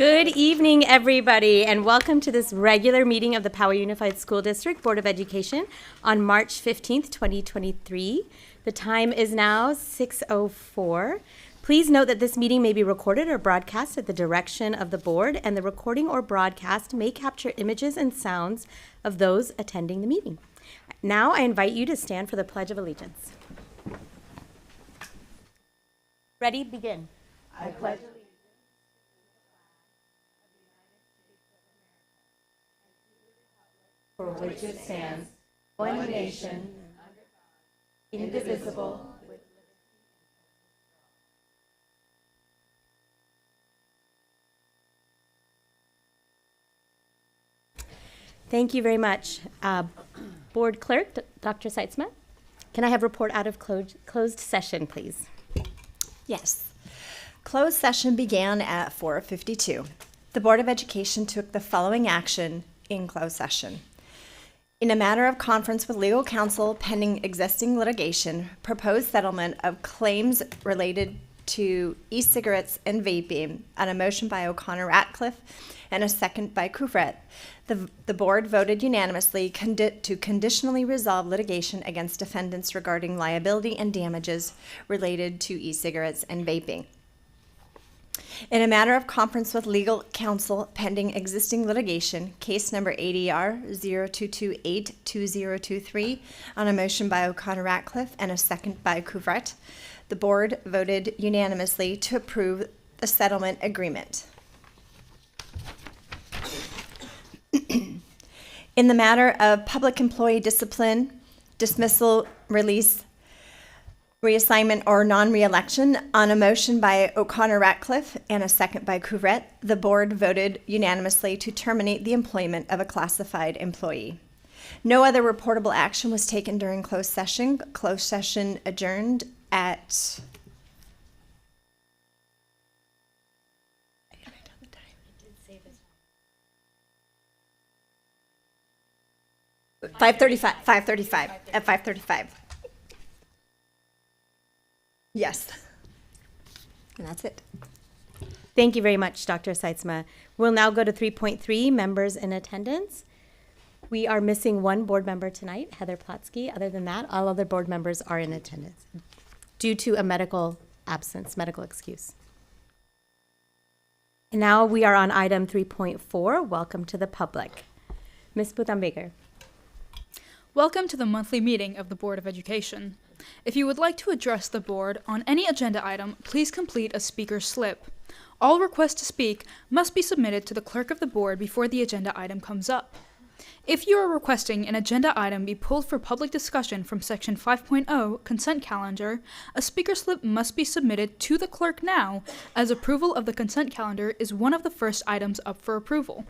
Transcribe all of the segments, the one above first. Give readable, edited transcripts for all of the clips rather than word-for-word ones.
Good evening, everybody, and welcome to this regular meeting of the Poway Unified School District Board of Education on March 15th, 2023. The time is now 6:04. Please note that this meeting may be recorded or broadcast at the direction of the board, and the recording or broadcast may capture images and sounds of those attending the meeting. Now I invite you to stand for the Pledge of Allegiance. Ready? Begin. I pledge allegiance for which it stands, one nation, indivisible, with Thank you very much. Board Clerk, Dr. Seitzma, can I have report out of closed session, please? Yes. Closed session began at 4:52. The Board of Education took the following action in closed session. In a matter of conference with legal counsel pending existing litigation, proposed settlement of claims related to e-cigarettes and vaping, on a motion by O'Connor-Ratcliffe and a second by Couvret, the board voted unanimously to conditionally resolve litigation against defendants regarding liability and damages related to e-cigarettes and vaping. In a matter of conference with legal counsel pending existing litigation, case number ADR 02282023, on a motion by O'Connor-Ratcliffe and a second by Couvret, the board voted unanimously to approve the settlement agreement. In the matter of public employee discipline, dismissal, release, reassignment, or non-reelection, on a motion by O'Connor-Ratcliffe and a second by Couvret, the board voted unanimously to terminate the employment of a classified employee. No other reportable action was taken during closed session. Closed session adjourned at 5:35. Yes. And that's it. Thank you very much, Dr. Seitzma. We'll now go to 3.3, members in attendance. We are missing one board member tonight, Heather Plotsky. Other than that, all other board members are in attendance due to a medical absence, medical excuse. And now we are on item 3.4, welcome to the public. Ms. Butambeker. Welcome to the monthly meeting of the Board of Education. If you would like to address the board on any agenda item, please complete a speaker's slip. All requests to speak must be submitted to the clerk of the board before the agenda item comes up. If you are requesting an agenda item be pulled for public discussion from section 5.0 consent calendar, a speaker slip must be submitted to the clerk now, as approval of the consent calendar is one of the first items up for approval.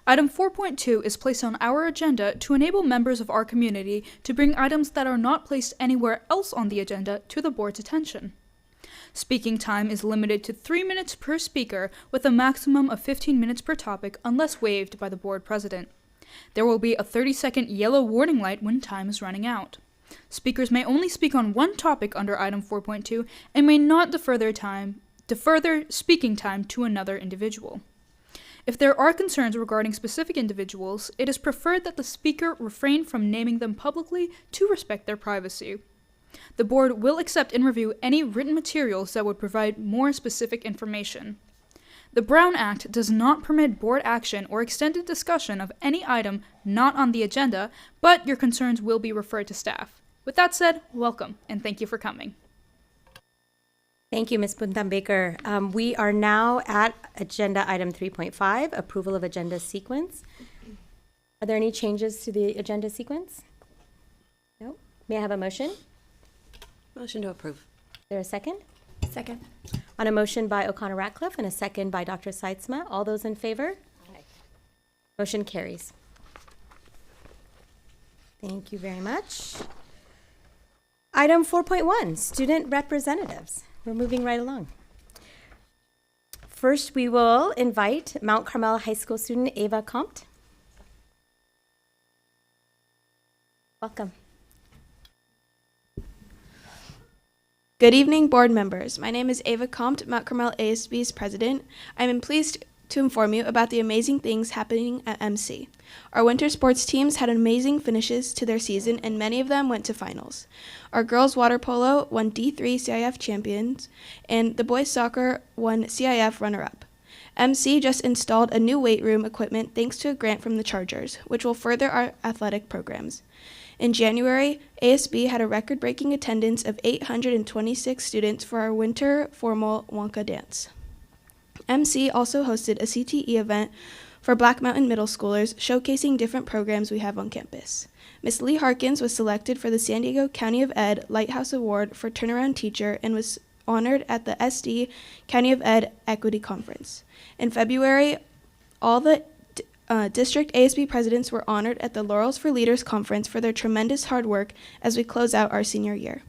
Item 4.2 is placed on our agenda to enable members of our community to bring items that are not placed anywhere else on the agenda to the board's attention. Speaking time is limited to 3 minutes per speaker, with a maximum of 15 minutes per topic unless waived by the board president. There will be a 30-second yellow warning light when time is running out. Speakers may only speak on one topic under item 4.2 and may not defer their speaking time to another individual. If there are concerns regarding specific individuals, it is preferred that the speaker refrain from naming them publicly to respect their privacy. The board will accept and review any written materials that would provide more specific information. The Brown Act does not permit board action or extended discussion of any item not on the agenda, but your concerns will be referred to staff. With that said, welcome, and thank you for coming. Thank you, Ms. Butambeker. We are now at agenda item 3.5, approval of agenda sequence. Are there any changes to the agenda sequence? No? May I have a motion? Motion to approve. Is there a second? Second. On a motion by O'Connor-Ratcliffe and a second by Dr. Seitzma, all those in favor? Aye. Motion carries. Thank you very much. Item 4.1, student representatives. We're moving right along. First, we will invite Mount Carmel High School student Ava Compt. Welcome. Good evening, board members. My name is Ava Compt, Mount Carmel ASB's president. I am pleased to inform you about the amazing things happening at MC. Our winter sports teams had amazing finishes to their season, and many of them went to finals. Our girls water polo won D3 CIF champions, and the boys soccer won CIF runner-up. MC just installed a new weight room equipment thanks to a grant from the Chargers, which will further our athletic programs. In January, ASB had a record-breaking attendance of 826 students for our winter formal Wonka dance. MC also hosted a CTE event for Black Mountain middle schoolers, showcasing different programs we have on campus. Ms. Lee Harkins was selected for the San Diego County of Ed Lighthouse Award for Turnaround Teacher and was honored at the SD County of Ed Equity Conference. In February, all the district ASB presidents were honored at the Laurels for Leaders Conference for their tremendous hard work as we close out our senior year.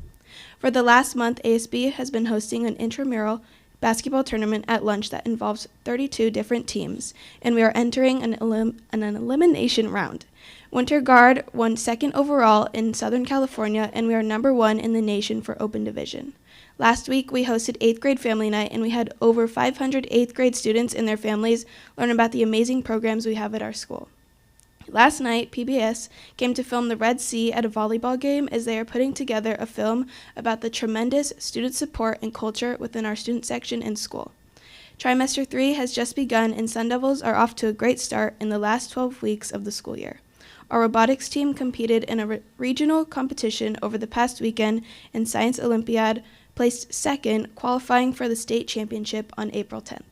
For the last month, ASB has been hosting an intramural basketball tournament at lunch that involves 32 different teams, and we are entering an elimination round. Winter Guard won second overall in Southern California, and we are number 1 in the nation for open division. Last week, we hosted 8th grade family night, and we had over 500 8th grade students and their families learn about the amazing programs we have at our school. Last night, PBS came to film the Red Sea at a volleyball game as they are putting together a film about the tremendous student support and culture within our student section and school. Trimester 3 has just begun, and Sun Devils are off to a great start in the last 12 weeks of the school year. Our robotics team competed in a regional competition over the past weekend, and Science Olympiad placed second, qualifying for the state championship on April 10th.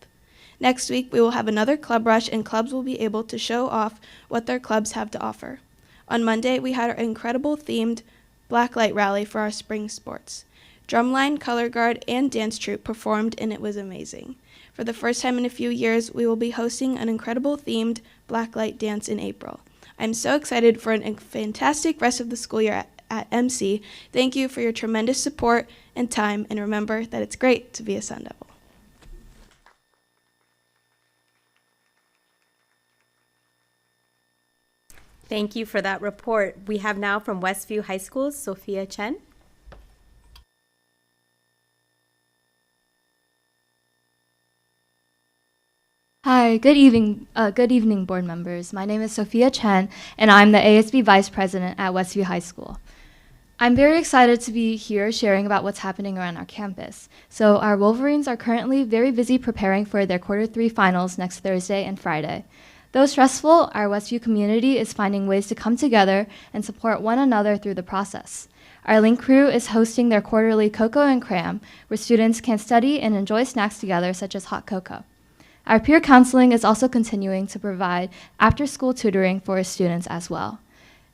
Next week, we will have another club rush, and clubs will be able to show off what their clubs have to offer. On Monday, we had our incredible themed Blacklight Rally for our spring sports. Drumline, color guard, and dance troupe performed, and it was amazing. For the first time in a few years, we will be hosting an incredible themed Blacklight dance in April. I'm so excited for a fantastic rest of the school year at MC. Thank you for your tremendous support and time, and remember that it's great to be a Sun Devil. Thank you for that report. We have now from Westview High School's Sophia Chen. Hi, good evening, board members. My name is Sophia Chen, and I'm the ASB Vice President at Westview High School. I'm very excited to be here sharing about what's happening around our campus. So our Wolverines are currently very busy preparing for their quarter 3 finals next Thursday and Friday. Though stressful, our Westview community is finding ways to come together and support one another through the process. Our Link crew is hosting their quarterly Cocoa and Cram, where students can study and enjoy snacks together, such as hot cocoa. Our peer counseling is also continuing to provide after-school tutoring for our students as well.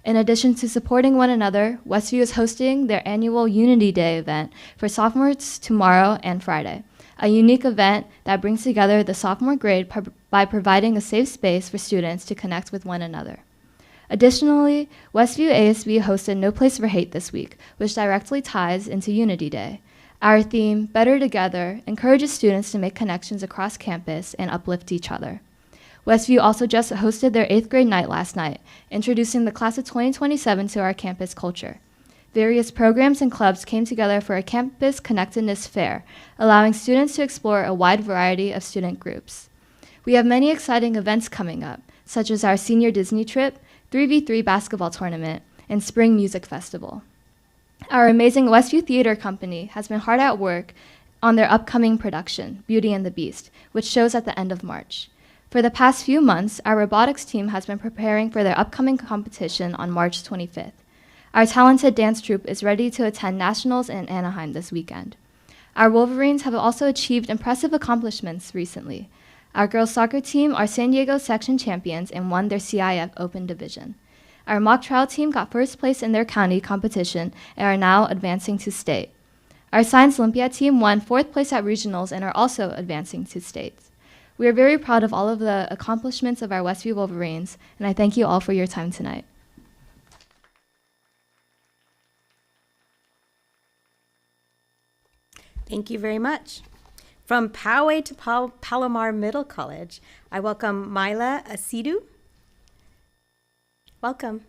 In addition to supporting one another, Westview is hosting their annual Unity Day event for sophomores tomorrow and Friday, a unique event that brings together the sophomore grade by providing a safe space for students to connect with one another. Additionally, Westview ASB hosted No Place for Hate this week, which directly ties into Unity Day. Our theme, Better Together, encourages students to make connections across campus and uplift each other. Westview also just hosted their 8th grade night last night, introducing the class of 2027 to our campus culture. Various programs and clubs came together for a campus connectedness fair, allowing students to explore a wide variety of student groups. We have many exciting events coming up, such as our senior Disney trip, 3v3 basketball tournament, and spring music festival. Our amazing Westview Theater Company has been hard at work on their upcoming production, Beauty and the Beast, which shows at the end of March. For the past few months, our robotics team has been preparing for their upcoming competition on March 25th. Our talented dance troupe is ready to attend nationals in Anaheim this weekend. Our Wolverines have also achieved impressive accomplishments recently. Our girls soccer team are San Diego section champions and won their CIF Open Division. Our mock trial team got first place in their county competition and are now advancing to state. Our Science Olympiad team won 4th place at regionals and are also advancing to states. We are very proud of all of the accomplishments of our Westview Wolverines, and I thank you all for your time tonight. Thank you very much. From Poway to Palomar Middle College, I welcome Myla Asidu. Welcome.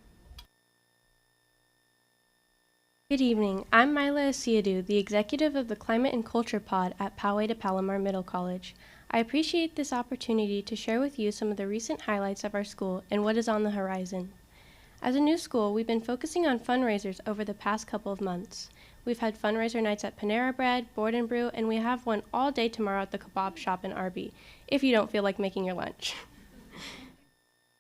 Good evening. I'm Myla Asiadu, the executive of the Climate and Culture Pod at Poway to Palomar Middle College. I appreciate this opportunity to share with you some of the recent highlights of our school and what is on the horizon. As a new school, we've been focusing on fundraisers over the past couple of months. We've had fundraiser nights at Panera Bread, Board and Brew, and we have one all day tomorrow at the kebab shop in Arby, if you don't feel like making your lunch.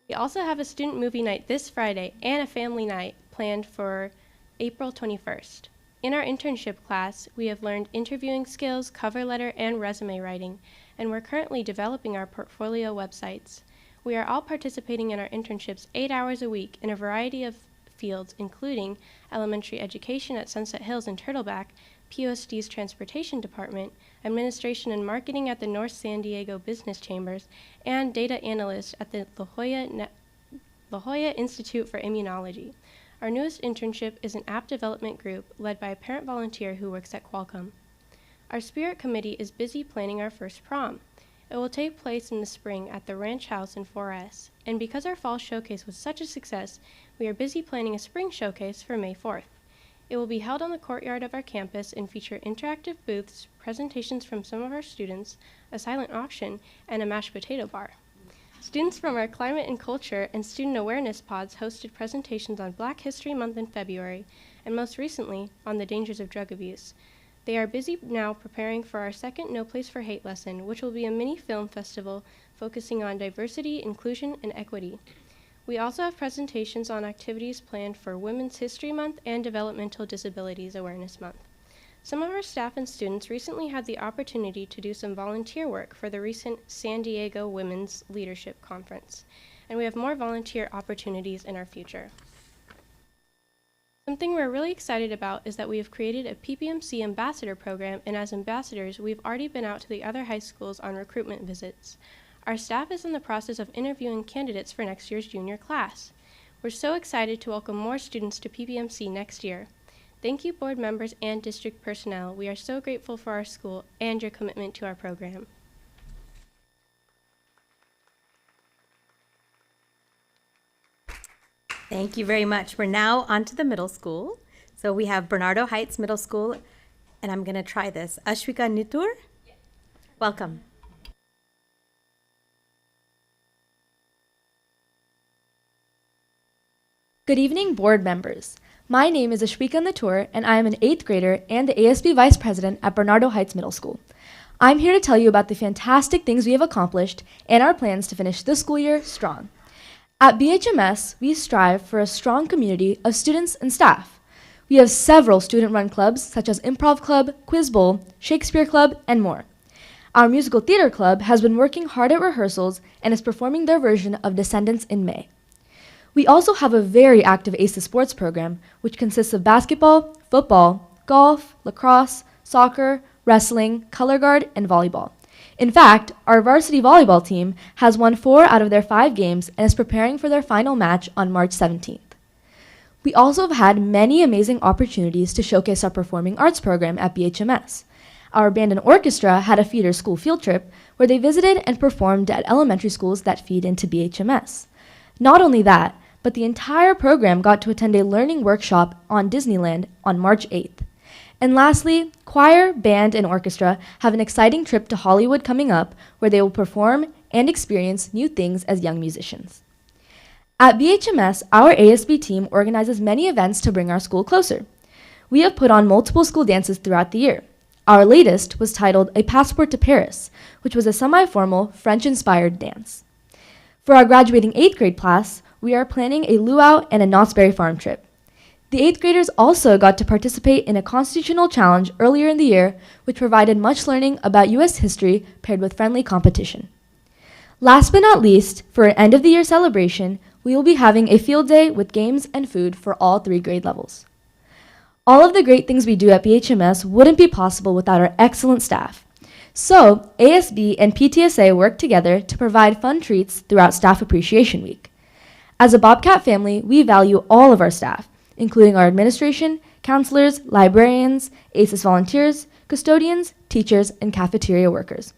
We also have a student movie night this Friday and a family night planned for April 21st. In our internship class, we have learned interviewing skills, cover letter, and resume writing, and we're currently developing our portfolio websites. We are all participating in our internships 8 hours a week in a variety of fields, including elementary education at Sunset Hills and Turtleback, PUSD's Transportation Department, administration and marketing at the North San Diego Business Chambers, and data analyst at the La Jolla Institute for Immunology. Our newest internship is an app development group led by a parent volunteer who works at Qualcomm. Our Spirit Committee is busy planning our first prom. It will take place in the spring at the Ranch House in 4S, and because our fall showcase was such a success, we are busy planning a spring showcase for May 4th. It will be held on the courtyard of our campus and feature interactive booths, presentations from some of our students, a silent auction, and a mashed potato bar. Students from our climate and culture and student awareness pods hosted presentations on Black History Month in February, and most recently on the dangers of drug abuse. They are busy now preparing for our second No Place for Hate lesson, which will be a mini film festival focusing on diversity, inclusion, and equity. We also have presentations on activities planned for Women's History Month and Developmental Disabilities Awareness Month. Some of our staff and students recently had the opportunity to do some volunteer work for the recent San Diego Women's Leadership Conference, and we have more volunteer opportunities in our future. Something we're really excited about is that we have created a PPMC ambassador program, and as ambassadors, we've already been out to the other high schools on recruitment visits. Our staff is in the process of interviewing candidates for next year's junior class. We're so excited to welcome more students to PPMC next year. Thank you, board members and district personnel. We are so grateful for our school and your commitment to our program. Thank you very much. We're now on to the middle school. So we have Bernardo Heights Middle School, and I'm going to try this. Ashwika Nitur, welcome. Good evening, board members. My name is Ashwika Natur, and I am an 8th grader and the ASB Vice President at Bernardo Heights Middle School. I'm here to tell you about the fantastic things we have accomplished and our plans to finish this school year strong. At BHMS, we strive for a strong community of students and staff. We have several student-run clubs such as Improv Club, Quiz Bowl, Shakespeare Club, and more. Our musical theater club has been working hard at rehearsals and is performing their version of Descendants in May. We also have a very active ACES sports program, which consists of basketball, football, golf, lacrosse, soccer, wrestling, color guard, and volleyball. In fact, our varsity volleyball team has won 4 out of their 5 games and is preparing for their final match on March 17th. We also have had many amazing opportunities to showcase our performing arts program at BHMS. Our band and orchestra had a feeder school field trip where they visited and performed at elementary schools that feed into BHMS. Not only that, but the entire program got to attend a learning workshop on Disneyland on March 8th. And lastly, choir, band, and orchestra have an exciting trip to Hollywood coming up where they will perform and experience new things as young musicians. At BHMS, our ASB team organizes many events to bring our school closer. We have put on multiple school dances throughout the year. Our latest was titled A Passport to Paris, which was a semi-formal French-inspired dance. For our graduating 8th grade class, we are planning a luau and a Knott's Berry Farm trip. The 8th graders also got to participate in a constitutional challenge earlier in the year, which provided much learning about U.S. history paired with friendly competition. Last but not least, for an end-of-the-year celebration, we will be having a field day with games and food for all 3 grade levels. All of the great things we do at BHMS wouldn't be possible without our excellent staff. So, ASB and PTSA work together to provide fun treats throughout Staff Appreciation Week. As a Bobcat family, we value all of our staff, including our administration, counselors, librarians, ACES volunteers, custodians, teachers, and cafeteria workers.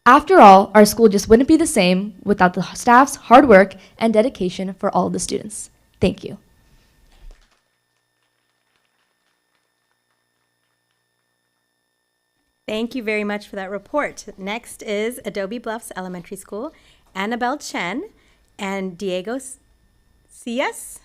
After all, our school just wouldn't be the same without the staff's hard work and dedication for all of the students. Thank you. Thank you very much for that report. Next is Adobe Bluffs Elementary School, Annabelle Chen and Diego Cias.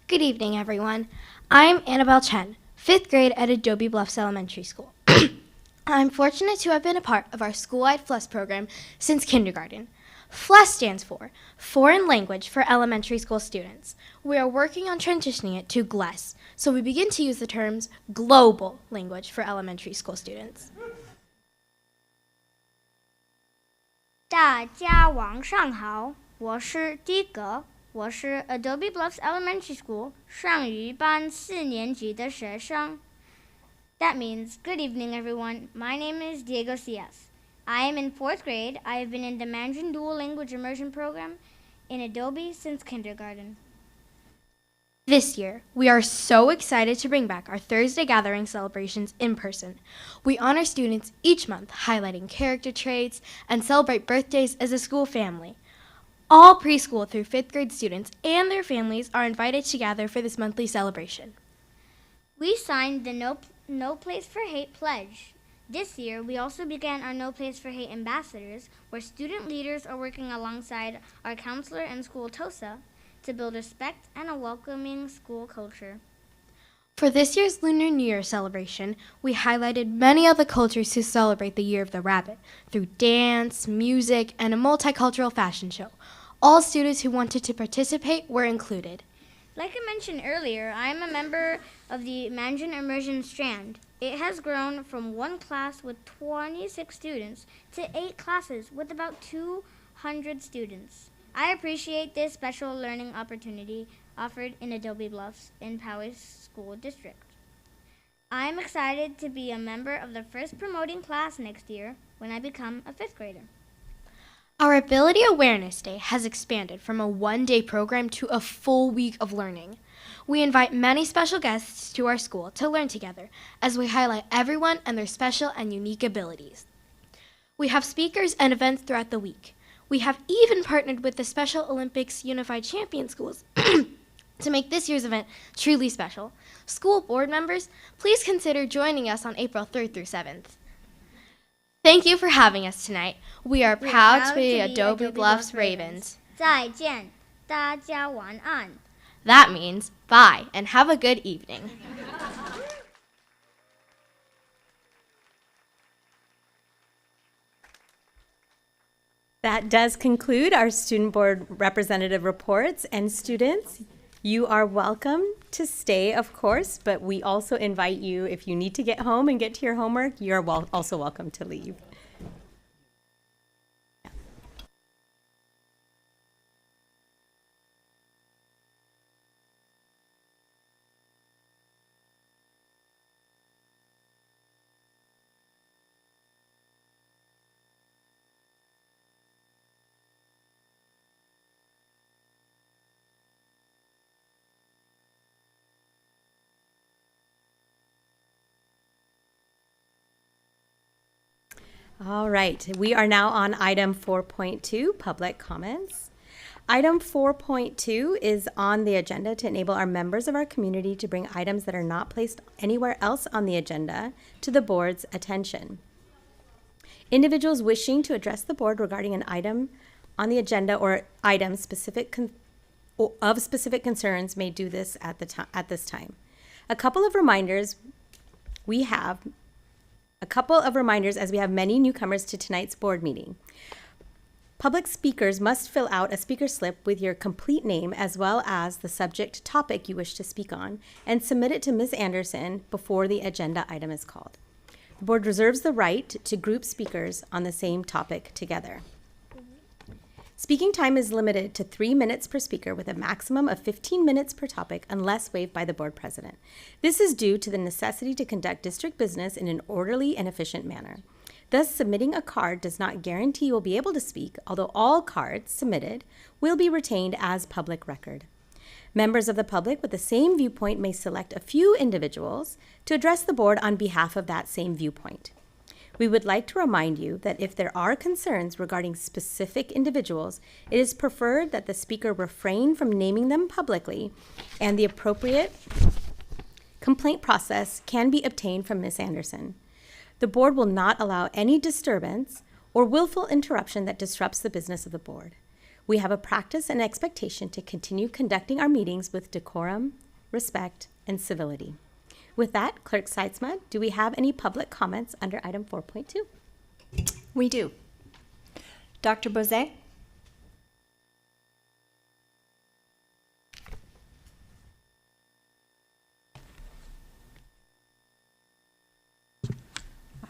Good evening, everyone. I'm Annabelle Chen, 5th grade at Adobe Bluffs Elementary School. I'm fortunate to have been a part of our school-wide FLUS program since kindergarten. FLUS stands for Foreign Language for Elementary School Students. We are working on transitioning it to GLES, so we begin to use the terms Global Language for Elementary School Students. 大家晚上好，我是第个，我是 Adobe Bluffs Elementary School 上语班4年级的学生。That means, good evening, everyone. My name is Diego Cias. I am in 4th grade. I have been in the Mandarin Dual Language Immersion Program in Adobe since kindergarten. This year, we are so excited to bring back our Thursday gathering celebrations in person. We honor students each month, highlighting character traits and celebrate birthdays as a school family. All preschool through 5th grade students and their families are invited to gather for this monthly celebration. We signed the No Place for Hate pledge. This year, we also began our No Place for Hate ambassadors, where student leaders are working alongside our counselor and school TOSA to build respect and a welcoming school culture. For this year's Lunar New Year celebration, we highlighted many of the cultures who celebrate the Year of the Rabbit through dance, music, and a multicultural fashion show. All students who wanted to participate were included. Like I mentioned earlier, I am a member of the Mandarin Immersion Strand. It has grown from one class with 26 students to 8 classes with about 200 students. I appreciate this special learning opportunity offered in Adobe Bluffs in Poway School District. I am excited to be a member of the first promoting class next year when I become a 5th grader. Our Ability Awareness Day has expanded from a one-day program to a full week of learning. We invite many special guests to our school to learn together as we highlight everyone and their special and unique abilities. We have speakers and events throughout the week. We have even partnered with the Special Olympics Unified Champion Schools to make this year's event truly special. School board members, please consider joining us on April 3rd through 7th. Thank you for having us tonight. We are proud to be Adobe Bluffs Ravens. 再见，大家晚安。 That means bye and have a good evening. That does conclude our student board representative reports. And students, you are welcome to stay, of course, but we also invite you, if you need to get home and get to your homework, you're also welcome to leave. All right, we are now on item 4.2, public comments. Item 4.2 is on the agenda to enable our members of our community to bring items that are not placed anywhere else on the agenda to the board's attention. Individuals wishing to address the board regarding an item on the agenda or items of specific concerns may do this at this time. A couple of reminders as we have many newcomers to tonight's board meeting. Public speakers must fill out a speaker slip with your complete name as well as the subject topic you wish to speak on and submit it to Ms. Anderson before the agenda item is called. The board reserves the right to group speakers on the same topic together. Speaking time is limited to 3 minutes per speaker with a maximum of 15 minutes per topic unless waived by the board president. This is due to the necessity to conduct district business in an orderly and efficient manner. Thus, submitting a card does not guarantee you will be able to speak, although all cards submitted will be retained as public record. Members of the public with the same viewpoint may select a few individuals to address the board on behalf of that same viewpoint. We would like to remind you that if there are concerns regarding specific individuals, it is preferred that the speaker refrain from naming them publicly, and the appropriate complaint process can be obtained from Ms. Anderson. The board will not allow any disturbance or willful interruption that disrupts the business of the board. We have a practice and expectation to continue conducting our meetings with decorum, respect, and civility. With that, Clerk Seitzma, do we have any public comments under item 4.2? We do. Dr. Bozet?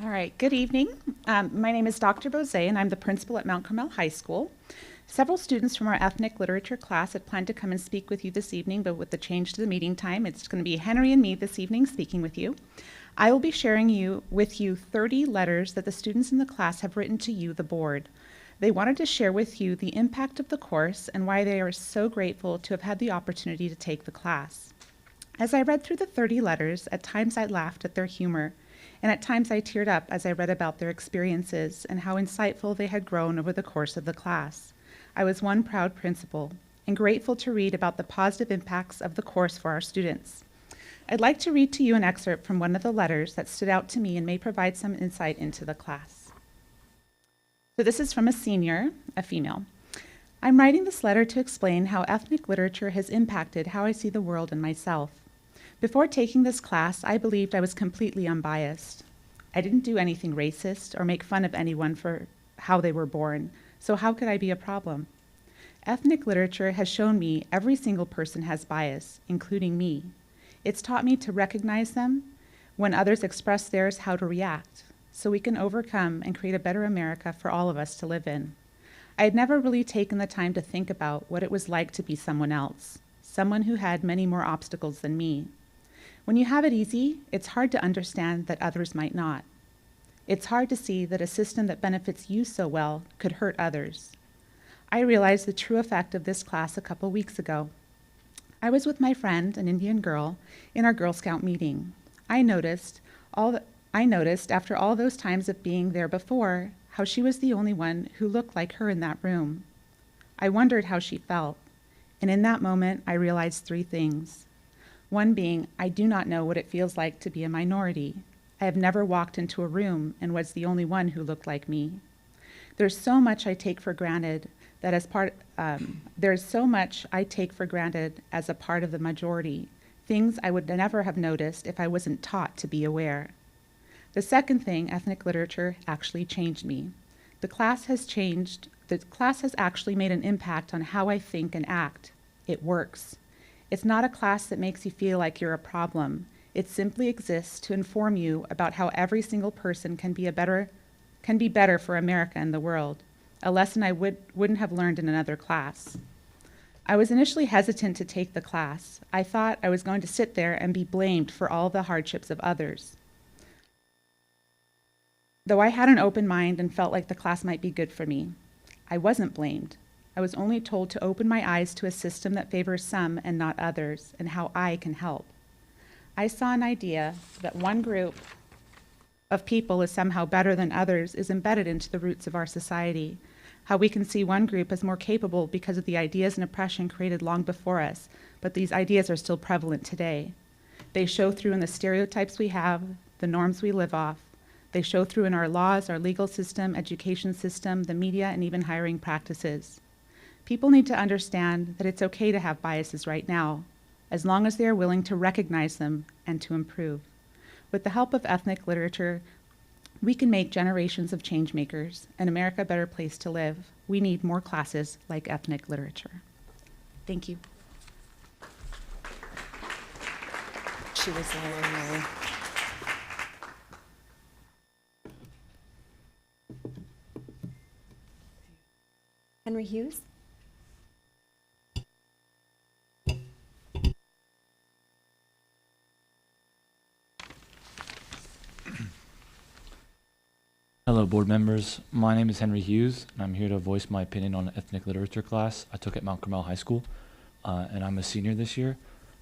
All right, good evening. My name is Dr. Bozet, and I'm the principal at Mount Carmel High School. Several students from our ethnic literature class had planned to come and speak with you this evening, but with the change to the meeting time, it's going to be Henry and me this evening speaking with you. I will be sharing with you 30 letters that the students in the class have written to you, the board. They wanted to share with you the impact of the course and why they are so grateful to have had the opportunity to take the class. As I read through the 30 letters, at times I laughed at their humor, and at times I teared up as I read about their experiences and how insightful they had grown over the course of the class. I was one proud principal and grateful to read about the positive impacts of the course for our students. I'd like to read to you an excerpt from one of the letters that stood out to me and may provide some insight into the class. So this is from a senior, a female. I'm writing this letter to explain how ethnic literature has impacted how I see the world and myself. Before taking this class, I believed I was completely unbiased. I didn't do anything racist or make fun of anyone for how they were born, so how could I be a problem? Ethnic literature has shown me every single person has bias, including me. It's taught me to recognize them, when others express theirs, how to react, so we can overcome and create a better America for all of us to live in. I had never really taken the time to think about what it was like to be someone else, someone who had many more obstacles than me. When you have it easy, it's hard to understand that others might not. It's hard to see that a system that benefits you so well could hurt others. I realized the true effect of this class a couple weeks ago. I was with my friend, an Indian girl, in our Girl Scout meeting. I noticed after all those times of being there before, how she was the only one who looked like her in that room. I wondered how she felt, and in that moment I realized 3 things. One being, I do not know what it feels like to be a minority. I have never walked into a room and was the only one who looked like me. There's so much I take for granted as a part of the majority, things I would never have noticed if I wasn't taught to be aware. The second thing, ethnic literature actually changed me. The class has actually made an impact on how I think and act. It works. It's not a class that makes you feel like you're a problem. It simply exists to inform you about how every single person can be better for America and the world, a lesson I wouldn't have learned in another class. I was initially hesitant to take the class. I thought I was going to sit there and be blamed for all the hardships of others. Though I had an open mind and felt like the class might be good for me, I wasn't blamed. I was only told to open my eyes to a system that favors some and not others, and how I can help. I saw an idea that one group of people is somehow better than others is embedded into the roots of our society, how we can see one group as more capable because of the ideas and oppression created long before us, but these ideas are still prevalent today. They show through in the stereotypes we have, the norms we live off. They show through in our laws, our legal system, education system, the media, and even hiring practices. People need to understand that it's okay to have biases right now, as long as they are willing to recognize them and to improve. With the help of ethnic literature, we can make generations of change makers and America a better place to live. We need more classes like ethnic literature. Thank you. She was there. Henry Hughes? Hello, board members. My name is Henry Hughes, and I'm here to voice my opinion on an ethnic literature class I took at Mount Carmel High School, and I'm a senior this year,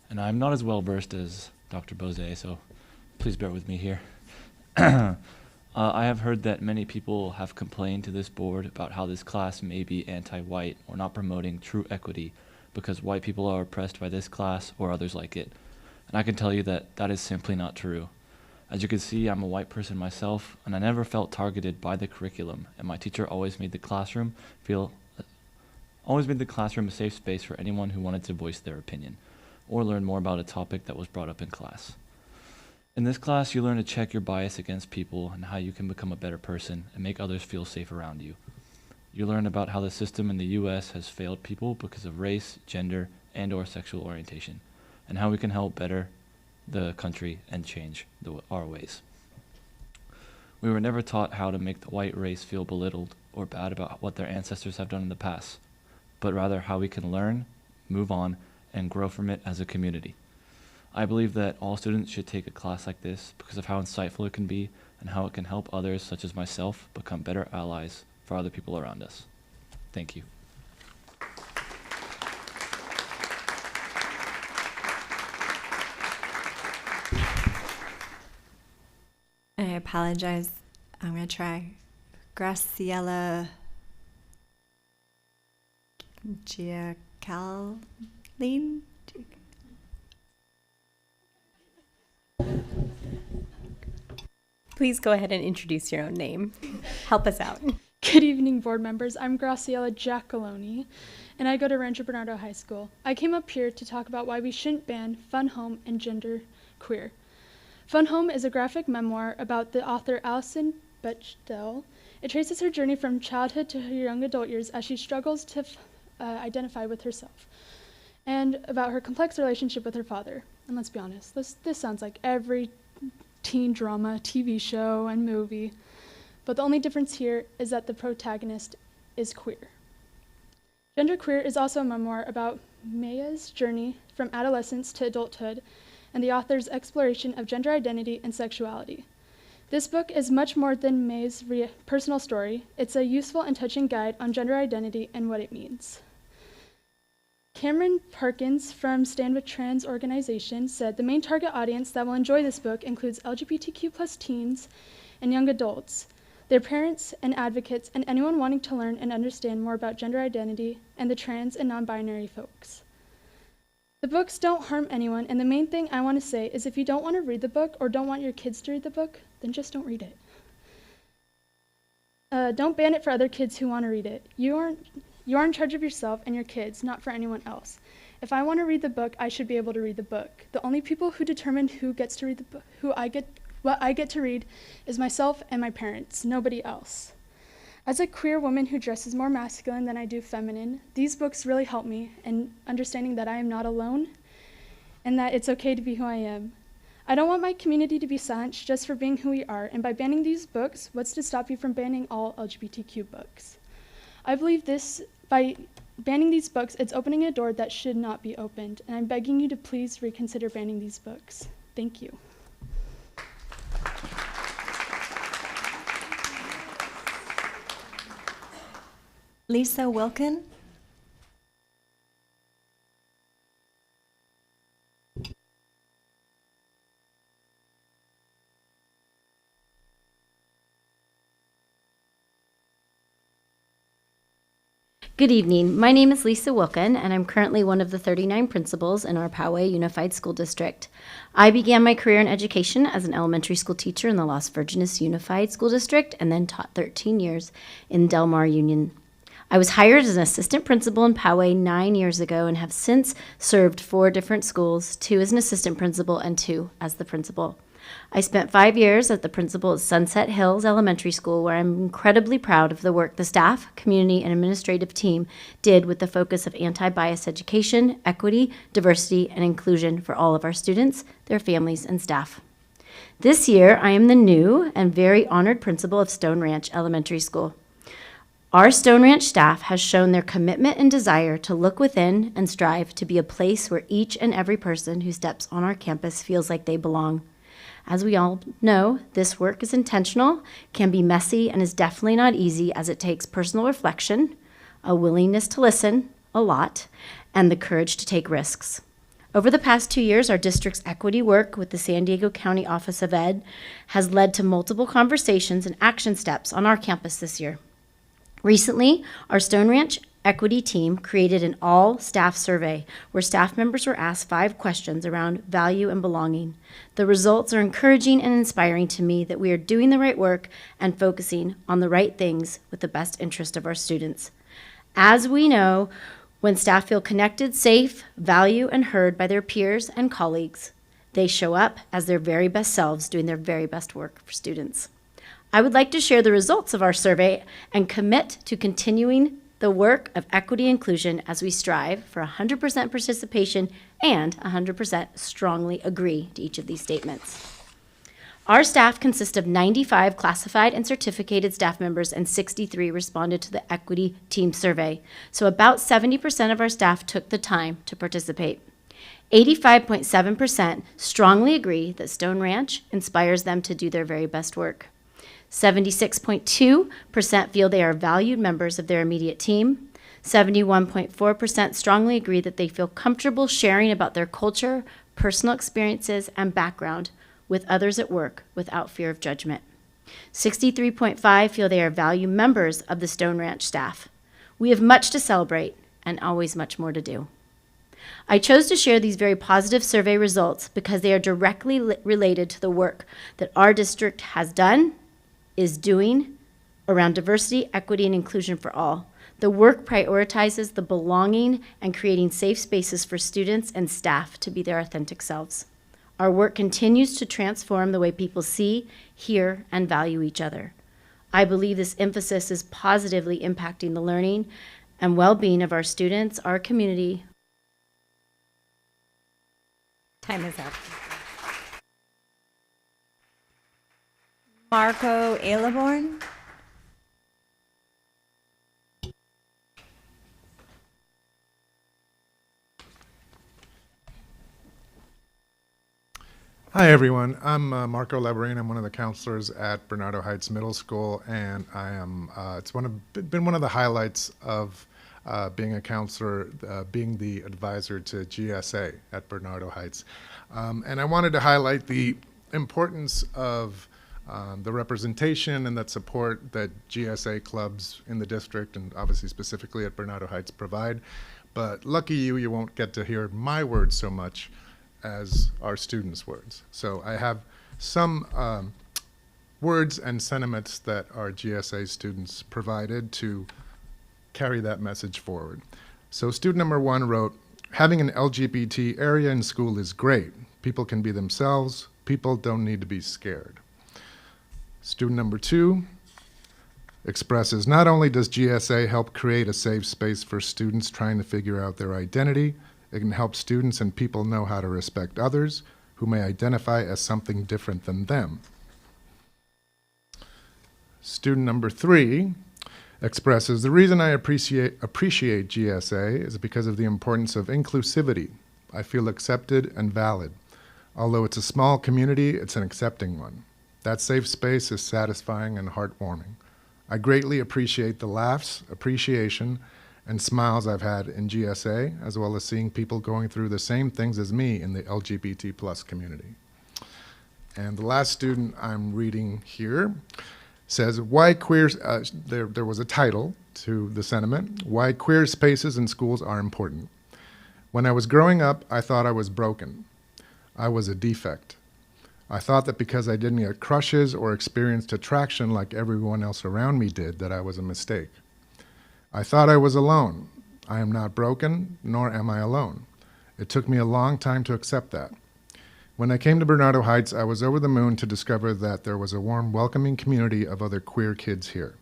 and I'm not as well versed as Dr. Bozet, so please bear with me here. I have heard that many people have complained to this board about how this class may be anti-white or not promoting true equity because white people are oppressed by this class or others like it. And I can tell you that that is simply not true. As you can see, I'm a white person myself, and I never felt targeted by the curriculum, and my teacher always made the classroom a safe space for anyone who wanted to voice their opinion or learn more about a topic that was brought up in class. In this class, you learn to check your bias against people and how you can become a better person and make others feel safe around you. You learn about how the system in the U.S. has failed people because of race, gender, and/or sexual orientation, and how we can help better the country and change our ways. We were never taught how to make the white race feel belittled or bad about what their ancestors have done in the past, but rather how we can learn, move on, and grow from it as a community. I believe that all students should take a class like this because of how insightful it can be and how it can help others, such as myself, become better allies for other people around us. Thank you. I apologize. I'm going to try Graciela Giacaline. Please go ahead and introduce your own name. Help us out. Good evening, board members. I'm Graciela Giacalone, and I go to Rancho Bernardo High School. I came up here to talk about why we shouldn't ban Fun Home and Gender Queer. Fun Home is a graphic memoir about the author Alison Bechdel. It traces her journey from childhood to her young adult years as she struggles to identify with herself, and about her complex relationship with her father. And let's be honest, this sounds like every teen drama, TV show, and movie. But the only difference here is that the protagonist is queer. Gender Queer is also a memoir about Maya's journey from adolescence to adulthood and the author's exploration of gender identity and sexuality. This book is much more than May's personal story. It's a useful and touching guide on gender identity and what it means. Cameron Parkins from Stand With Trans organization said the main target audience that will enjoy this book includes LGBTQ+ teens and young adults, their parents and advocates, and anyone wanting to learn and understand more about gender identity and the trans and non-binary folks. The books don't harm anyone, and the main thing I want to say is if you don't want to read the book or don't want your kids to read the book, then just don't read it. Don't ban it for other kids who want to read it. You are in charge of yourself and your kids, not for anyone else. If I want to read the book, I should be able to read the book. The only people who determine who gets to read the book, what I get to read, is myself and my parents, nobody else. As a queer woman who dresses more masculine than I do feminine, these books really help me in understanding that I am not alone and that it's okay to be who I am. I don't want my community to be silenced just for being who we are, and by banning these books, what's to stop you from banning all LGBTQ books? I believe by banning these books, it's opening a door that should not be opened, and I'm begging you to please reconsider banning these books. Thank you. Lisa Wilkin. Good evening. My name is Lisa Wilkin, and I'm currently one of the 39 principals in our Poway Unified School District. I began my career in education as an elementary school teacher in the Las Virgenes Unified School District and then taught 13 years in Del Mar Union. I was hired as an assistant principal in Poway 9 years ago and have since served 4 different schools, 2 as an assistant principal and 2 as the principal. I spent 5 years as the principal at Sunset Hills Elementary School, where I'm incredibly proud of the work the staff, community, and administrative team did with the focus of anti-bias education, equity, diversity, and inclusion for all of our students, their families, and staff. This year, I am the new and very honored principal of Stone Ranch Elementary School. Our Stone Ranch staff has shown their commitment and desire to look within and strive to be a place where each and every person who steps on our campus feels like they belong. As we all know, this work is intentional, can be messy, and is definitely not easy as it takes personal reflection, a willingness to listen, a lot, and the courage to take risks. Over the past 2 years, our district's equity work with the San Diego County Office of Ed has led to multiple conversations and action steps on our campus this year. Recently, our Stone Ranch equity team created an all-staff survey where staff members were asked 5 questions around value and belonging. The results are encouraging and inspiring to me that we are doing the right work and focusing on the right things with the best interest of our students. As we know, when staff feel connected, safe, valued, and heard by their peers and colleagues, they show up as their very best selves doing their very best work for students. I would like to share the results of our survey and commit to continuing the work of equity inclusion as we strive for 100% participation and 100% strongly agree to each of these statements. Our staff consists of 95 classified and certificated staff members, and 63 responded to the equity team survey. So about 70% of our staff took the time to participate. 85.7% strongly agree that Stone Ranch inspires them to do their very best work. 76.2% feel they are valued members of their immediate team. 71.4% strongly agree that they feel comfortable sharing about their culture, personal experiences, and background with others at work without fear of judgment. 63.5% feel they are valued members of the Stone Ranch staff. We have much to celebrate and always much more to do. I chose to share these very positive survey results because they are directly related to the work that our district has done, is doing around diversity, equity, and inclusion for all. The work prioritizes the belonging and creating safe spaces for students and staff to be their authentic selves. Our work continues to transform the way people see, hear, and value each other. I believe this emphasis is positively impacting the learning and well-being of our students, our community. Time is up. Marco Aileborn. Hi everyone, I'm Marco Leverine. I'm one of the counselors at Bernardo Heights Middle School, and I am. It's been one of the highlights of being a counselor, being the advisor to GSA at Bernardo Heights, and I wanted to highlight the importance of the representation and that support that GSA clubs in the district, and obviously specifically at Bernardo Heights, provide. But lucky you won't get to hear my words so much as our students' words. So I have some words and sentiments that our GSA students provided to carry that message forward. So student number 1 wrote, "Having an LGBT area in school is great. People can be themselves. People don't need to be scared." Student number 2 expresses, "Not only does GSA help create a safe space for students trying to figure out their identity, it can help students and people know how to respect others who may identify as something different than them." Student number 3 expresses, "The reason I appreciate GSA is because of the importance of inclusivity. I feel accepted and valid. Although it's a small community, it's an accepting one. That safe space is satisfying and heartwarming. I greatly appreciate the laughs, appreciation, and smiles I've had in GSA, as well as seeing people going through the same things as me in the LGBT plus community." And the last student I'm reading here says, "Why queer," there was a title to the sentiment, "Why queer spaces in schools are important. When I was growing up, I thought I was broken. I was a defect. I thought that because I didn't get crushes or experienced attraction like everyone else around me did, that I was a mistake. I thought I was alone. I am not broken, nor am I alone. It took me a long time to accept that. When I came to Bernardo Heights, I was over the moon to discover that there was a warm, welcoming community of other queer kids here.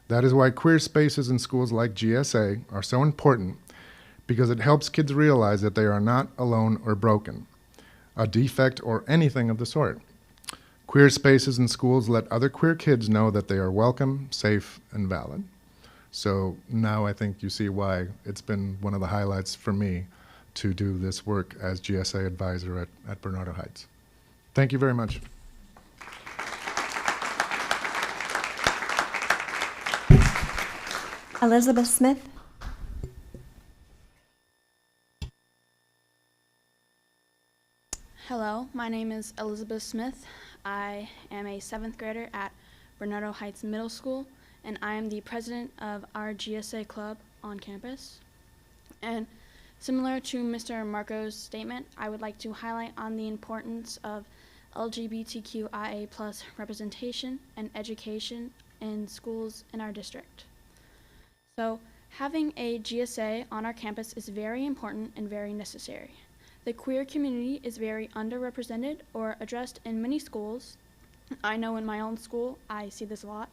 That is why queer spaces in schools like GSA are so important, because it helps kids realize that they are not alone or broken, a defect, or anything of the sort. Queer spaces in schools let other queer kids know that they are welcome, safe, and valid." So now I think you see why it's been one of the highlights for me to do this work as GSA advisor at Bernardo Heights. Thank you very much. Elizabeth Smith. Hello, my name is Elizabeth Smith. I am a 7th grader at Bernardo Heights Middle School, and I am the president of our GSA club on campus. And similar to Mr. Marco's statement, I would like to highlight on the importance of LGBTQIA+ representation and education in schools in our district. So, having a GSA on our campus is very important and very necessary. The queer community is very underrepresented or addressed in many schools. I know in my own school, I see this a lot.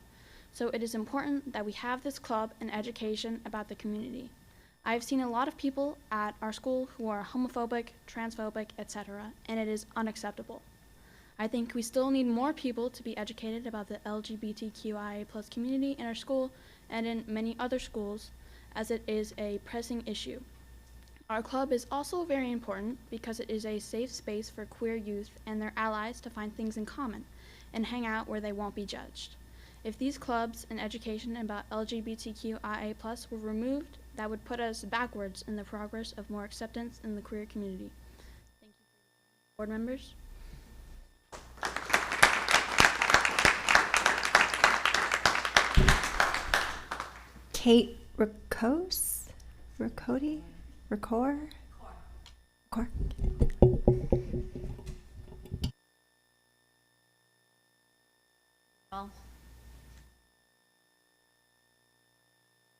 So it is important that we have this club and education about the community. I've seen a lot of people at our school who are homophobic, transphobic, etc., and it is unacceptable. I think we still need more people to be educated about the LGBTQIA+ community in our school and in many other schools, as it is a pressing issue. Our club is also very important because it is a safe space for queer youth and their allies to find things in common and hang out where they won't be judged. If these clubs and education about LGBTQIA+ were removed, that would put us backwards in the progress of more acceptance in the queer community. Thank you, board members. Kate Ricor?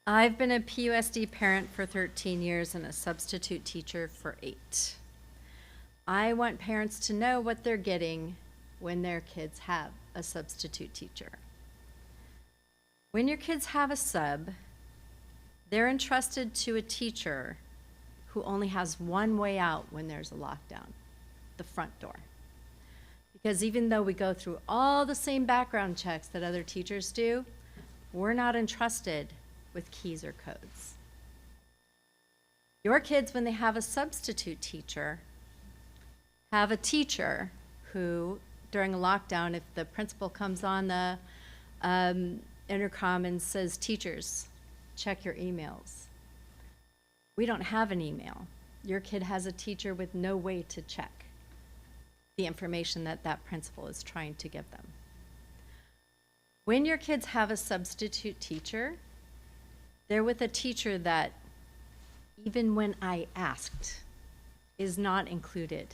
I've been a PUSD parent for 13 years and a substitute teacher for 8. I want parents to know what they're getting when their kids have a substitute teacher. When your kids have a sub, they're entrusted to a teacher who only has one way out when there's a lockdown, the front door. Because even though we go through all the same background checks that other teachers do, we're not entrusted with keys or codes. Your kids, when they have a substitute teacher, have a teacher who, during a lockdown, if the principal comes on the intercom and says, teachers, check your emails. We don't have an email. Your kid has a teacher with no way to check the information that that principal is trying to give them. When your kids have a substitute teacher, they're with a teacher that, even when I asked, is not included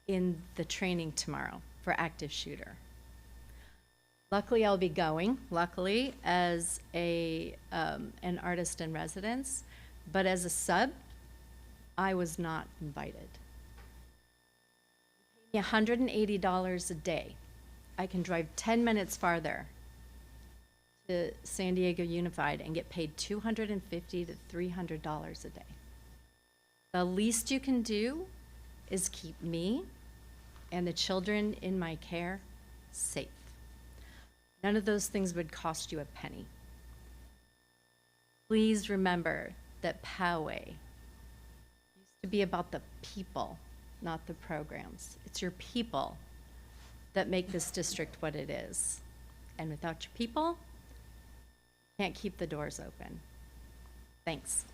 in the training tomorrow for active shooter. Luckily, I'll be going, as an artist in residence, but as a sub, I was not invited. Pay me $180 a day. I can drive 10 minutes farther to San Diego Unified and get paid $250 to $300 a day. The least you can do is keep me and the children in my care safe. None of those things would cost you a penny. Please remember that POWA used to be about the people, not the programs. It's your people that make this district what it is. And without your people, you can't keep the doors open. Thanks.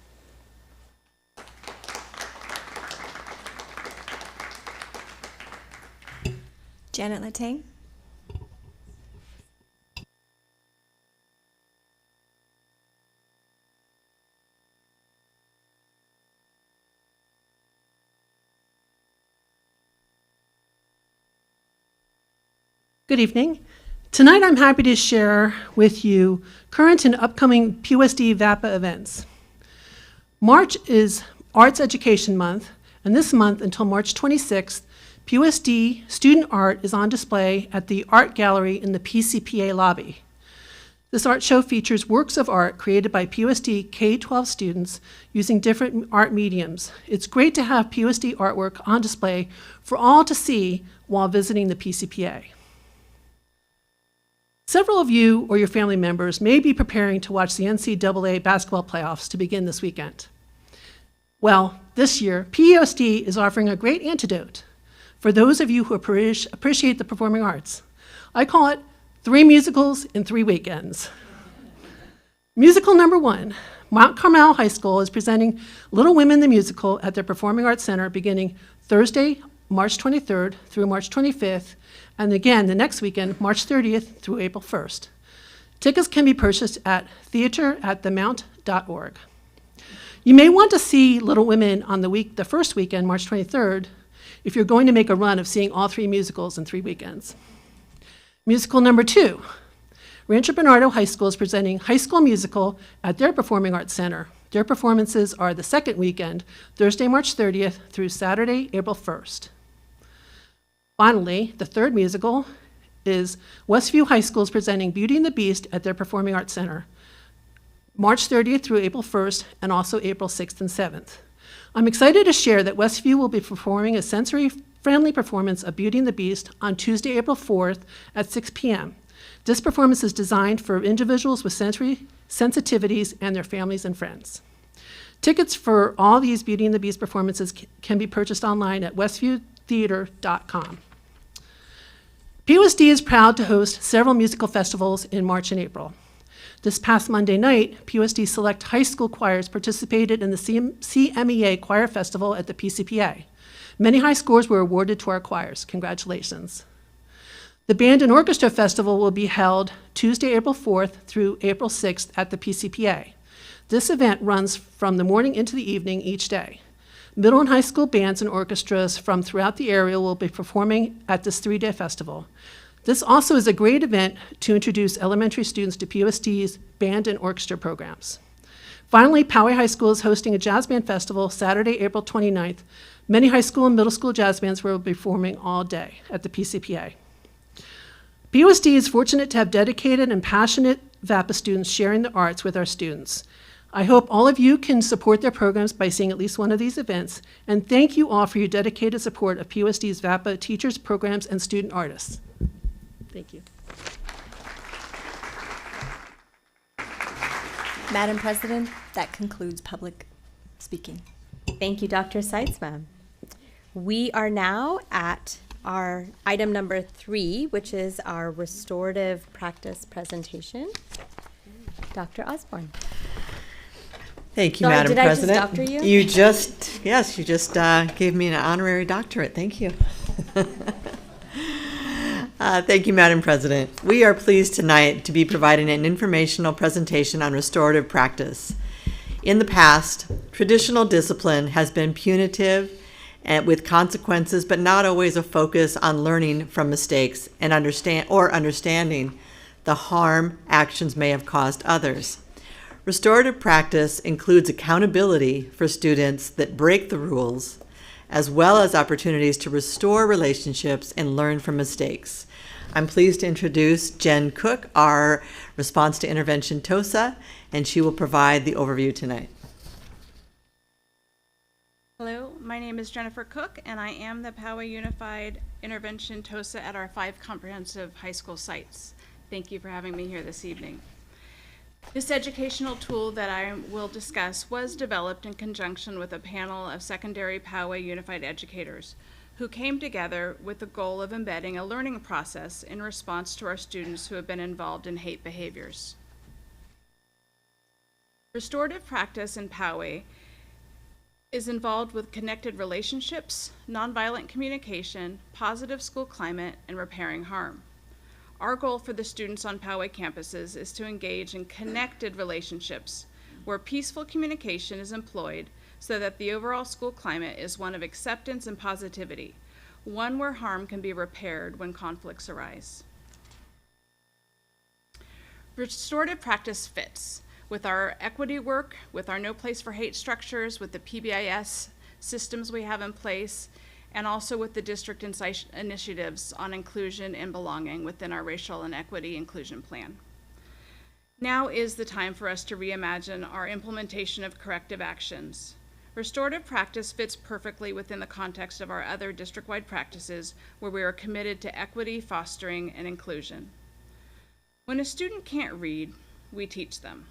Janet Latang. Good evening. Tonight I'm happy to share with you current and upcoming PUSD VAPA events. March is Arts Education Month, and this month until March 26th, PUSD student art is on display at the Art Gallery in the PCPA lobby. This art show features works of art created by PUSD K-12 students using different art mediums. It's great to have PUSD artwork on display for all to see while visiting the PCPA. Several of you or your family members may be preparing to watch the NCAA basketball playoffs to begin this weekend. Well, this year, PUSD is offering a great antidote for those of you who appreciate the performing arts. I call it 3 musicals in 3 weekends. Musical number 1, Mount Carmel High School is presenting Little Women the Musical at their Performing Arts Center beginning Thursday, March 23rd through March 25th, and again the next weekend, March 30th through April 1st. Tickets can be purchased at theateratthemount.org. You may want to see Little Women on the first weekend, March 23rd, if you're going to make a run of seeing all 3 musicals in 3 weekends. Musical number 2. Rancho Bernardo High School is presenting High School Musical at their Performing Arts Center. Their performances are the second weekend, Thursday, March 30th through Saturday, April 1st. Finally, the third musical is Westview High School is presenting Beauty and the Beast at their Performing Arts Center, March 30th through April 1st, and also April 6th and 7th. I'm excited to share that Westview will be performing a sensory-friendly performance of Beauty and the Beast on Tuesday, April 4th at 6 p.m. This performance is designed for individuals with sensory sensitivities and their families and friends. Tickets for all these Beauty and the Beast performances can be purchased online at westviewtheater.com. PUSD is proud to host several musical festivals in March and April. This past Monday night, PUSD Select High School choirs participated in the CMEA Choir Festival at the PCPA. Many high scores were awarded to our choirs. Congratulations. The Band and Orchestra Festival will be held Tuesday, April 4th through April 6th at the PCPA. This event runs from the morning into the evening each day. Middle and high school bands and orchestras from throughout the area will be performing at this 3-day festival. This also is a great event to introduce elementary students to PUSD's band and orchestra programs. Finally, Poway High School is hosting a jazz band festival Saturday, April 29th. Many high school and middle school jazz bands will be performing all day at the PCPA. PUSD is fortunate to have dedicated and passionate VAPA students sharing the arts with our students. I hope all of you can support their programs by seeing at least one of these events, and thank you all for your dedicated support of PUSD's VAPA teachers, programs, and student artists. Thank you. Madam President, that concludes public speaking. Thank you, Dr. Seitzma. We are now at our item number 3, which is our restorative practice presentation. Dr. Osborne. Thank you, Sorry, Madam did I just President. doctor you? You just gave me an honorary doctorate. Thank you. Thank you, Madam President. We are pleased tonight to be providing an informational presentation on restorative practice. In the past, traditional discipline has been punitive and with consequences, but not always a focus on learning from mistakes and understanding the harm actions may have caused others. Restorative practice includes accountability for students that break the rules, as well as opportunities to restore relationships and learn from mistakes. I'm pleased to introduce Jen Cook, our Response to Intervention TOSA, and she will provide the overview tonight. Hello, my name is Jennifer Cook, and I am the Poway Unified Intervention TOSA at our 5 comprehensive high school sites. Thank you for having me here this evening. This educational tool that I will discuss was developed in conjunction with a panel of secondary Poway Unified educators who came together with the goal of embedding a learning process in response to our students who have been involved in hate behaviors. Restorative practice in Poway is involved with connected relationships, nonviolent communication, positive school climate, and repairing harm. Our goal for the students on Poway campuses is to engage in connected relationships where peaceful communication is employed so that the overall school climate is one of acceptance and positivity, one where harm can be repaired when conflicts arise. Restorative practice fits with our equity work, with our No Place for Hate structures, with the PBIS systems we have in place, and also with the district initiatives on inclusion and belonging within our racial and equity inclusion plan. Now is the time for us to reimagine our implementation of corrective actions. Restorative practice fits perfectly within the context of our other district-wide practices where we are committed to equity, fostering, and inclusion. When a student can't read, we teach them.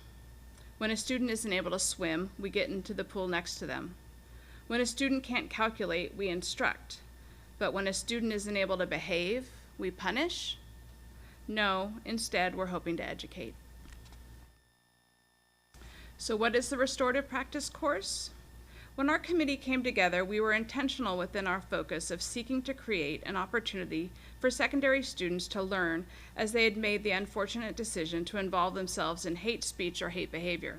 When a student isn't able to swim, we get into the pool next to them. When a student can't calculate, we instruct. But when a student isn't able to behave, we punish? No, instead, we're hoping to educate. So what is the restorative practice course? When our committee came together, we were intentional within our focus of seeking to create an opportunity for secondary students to learn as they had made the unfortunate decision to involve themselves in hate speech or hate behavior.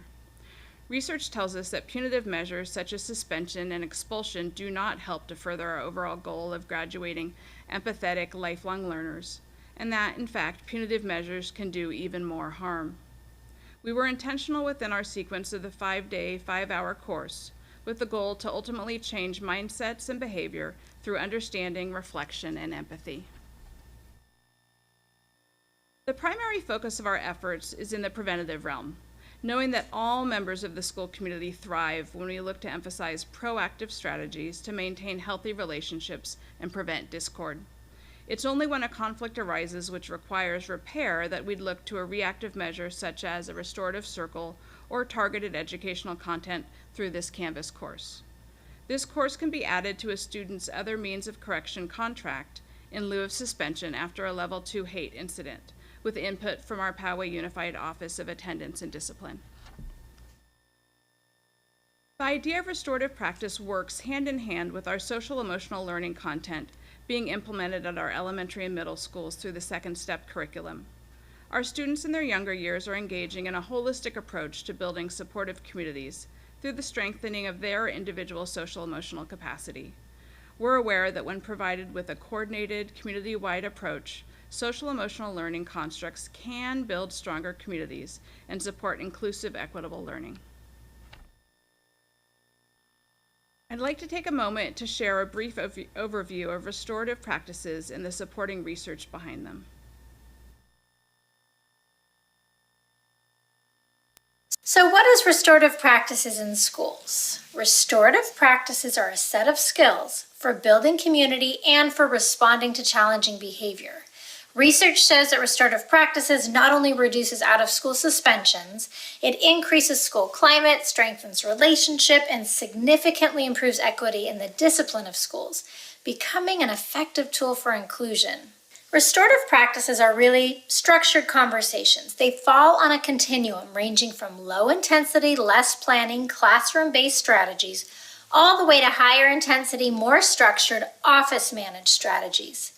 Research tells us that punitive measures such as suspension and expulsion do not help to further our overall goal of graduating empathetic, lifelong learners, and that, in fact, punitive measures can do even more harm. We were intentional within our sequence of the 5-day, 5-hour course, with the goal to ultimately change mindsets and behavior through understanding, reflection, and empathy. The primary focus of our efforts is in the preventative realm, knowing that all members of the school community thrive when we look to emphasize proactive strategies to maintain healthy relationships and prevent discord. It's only when a conflict arises which requires repair that we'd look to a reactive measure such as a restorative circle or targeted educational content through this Canvas course. This course can be added to a student's other means of correction contract in lieu of suspension after a Level 2 hate incident, with input from our Poway Unified Office of Attendance and Discipline. The idea of restorative practice works hand in hand with our social emotional learning content being implemented at our elementary and middle schools through the Second Step curriculum. Our students in their younger years are engaging in a holistic approach to building supportive communities through the strengthening of their individual social emotional capacity. We're aware that when provided with a coordinated, community-wide approach, social emotional learning constructs can build stronger communities and support inclusive, equitable learning. I'd like to take a moment to share a brief overview of restorative practices and the supporting research behind them. So what is restorative practices in schools? Restorative practices are a set of skills for building community and for responding to challenging behavior. Research shows that restorative practices not only reduces out-of-school suspensions, it increases school climate, strengthens relationship, and significantly improves equity in the discipline of schools, becoming an effective tool for inclusion. Restorative practices are really structured conversations. They fall on a continuum ranging from low-intensity, less planning, classroom-based strategies, all the way to higher intensity, more structured, office-managed strategies.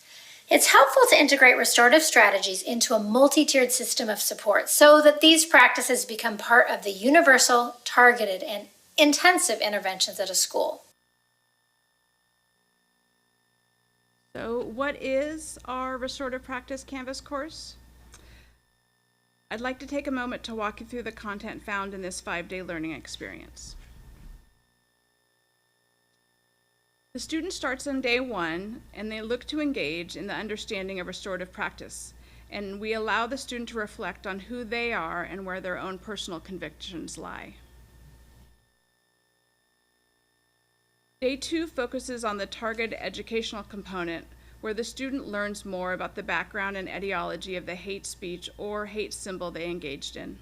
It's helpful to integrate restorative strategies into a multi-tiered system of support so that these practices become part of the universal, targeted, and intensive interventions at a school. So what is our restorative practice Canvas course? I'd like to take a moment to walk you through the content found in this 5-day learning experience. The student starts on day 1 and they look to engage in the understanding of restorative practice, and we allow the student to reflect on who they are and where their own personal convictions lie. Day 2 focuses on the targeted educational component, where the student learns more about the background and etiology of the hate speech or hate symbol they engaged in.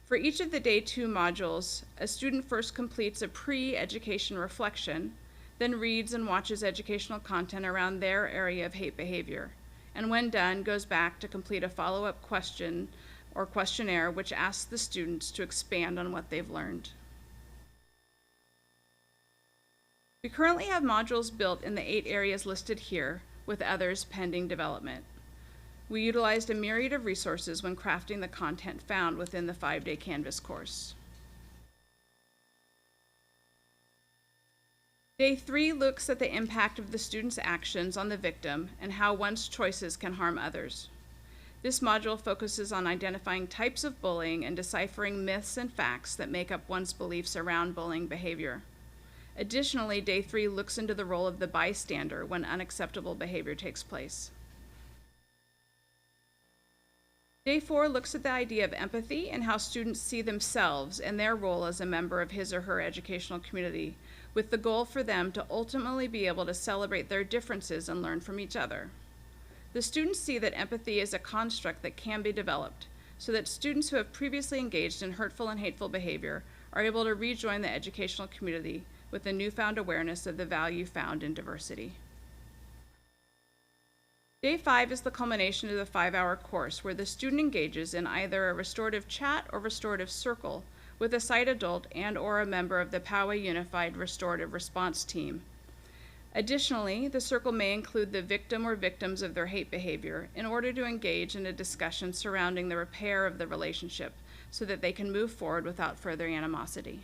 For each of the Day 2 modules, a student first completes a pre-education reflection, then reads and watches educational content around their area of hate behavior, and when done, goes back to complete a follow-up question or questionnaire which asks the students to expand on what they've learned. We currently have modules built in the 8 areas listed here, with others pending development. We utilized a myriad of resources when crafting the content found within the 5-day Canvas course. Day 3 looks at the impact of the student's actions on the victim and how one's choices can harm others. This module focuses on identifying types of bullying and deciphering myths and facts that make up one's beliefs around bullying behavior. Additionally, Day 3 looks into the role of the bystander when unacceptable behavior takes place. Day 4 looks at the idea of empathy and how students see themselves and their role as a member of his or her educational community, with the goal for them to ultimately be able to celebrate their differences and learn from each other. The students see that empathy is a construct that can be developed, so that students who have previously engaged in hurtful and hateful behavior are able to rejoin the educational community with a newfound awareness of the value found in diversity. Day 5 is the culmination of the 5-hour course, where the student engages in either a restorative chat or restorative circle with a site adult and/or a member of the Poway Unified Restorative Response Team. Additionally, the circle may include the victim or victims of their hate behavior in order to engage in a discussion surrounding the repair of the relationship so that they can move forward without further animosity.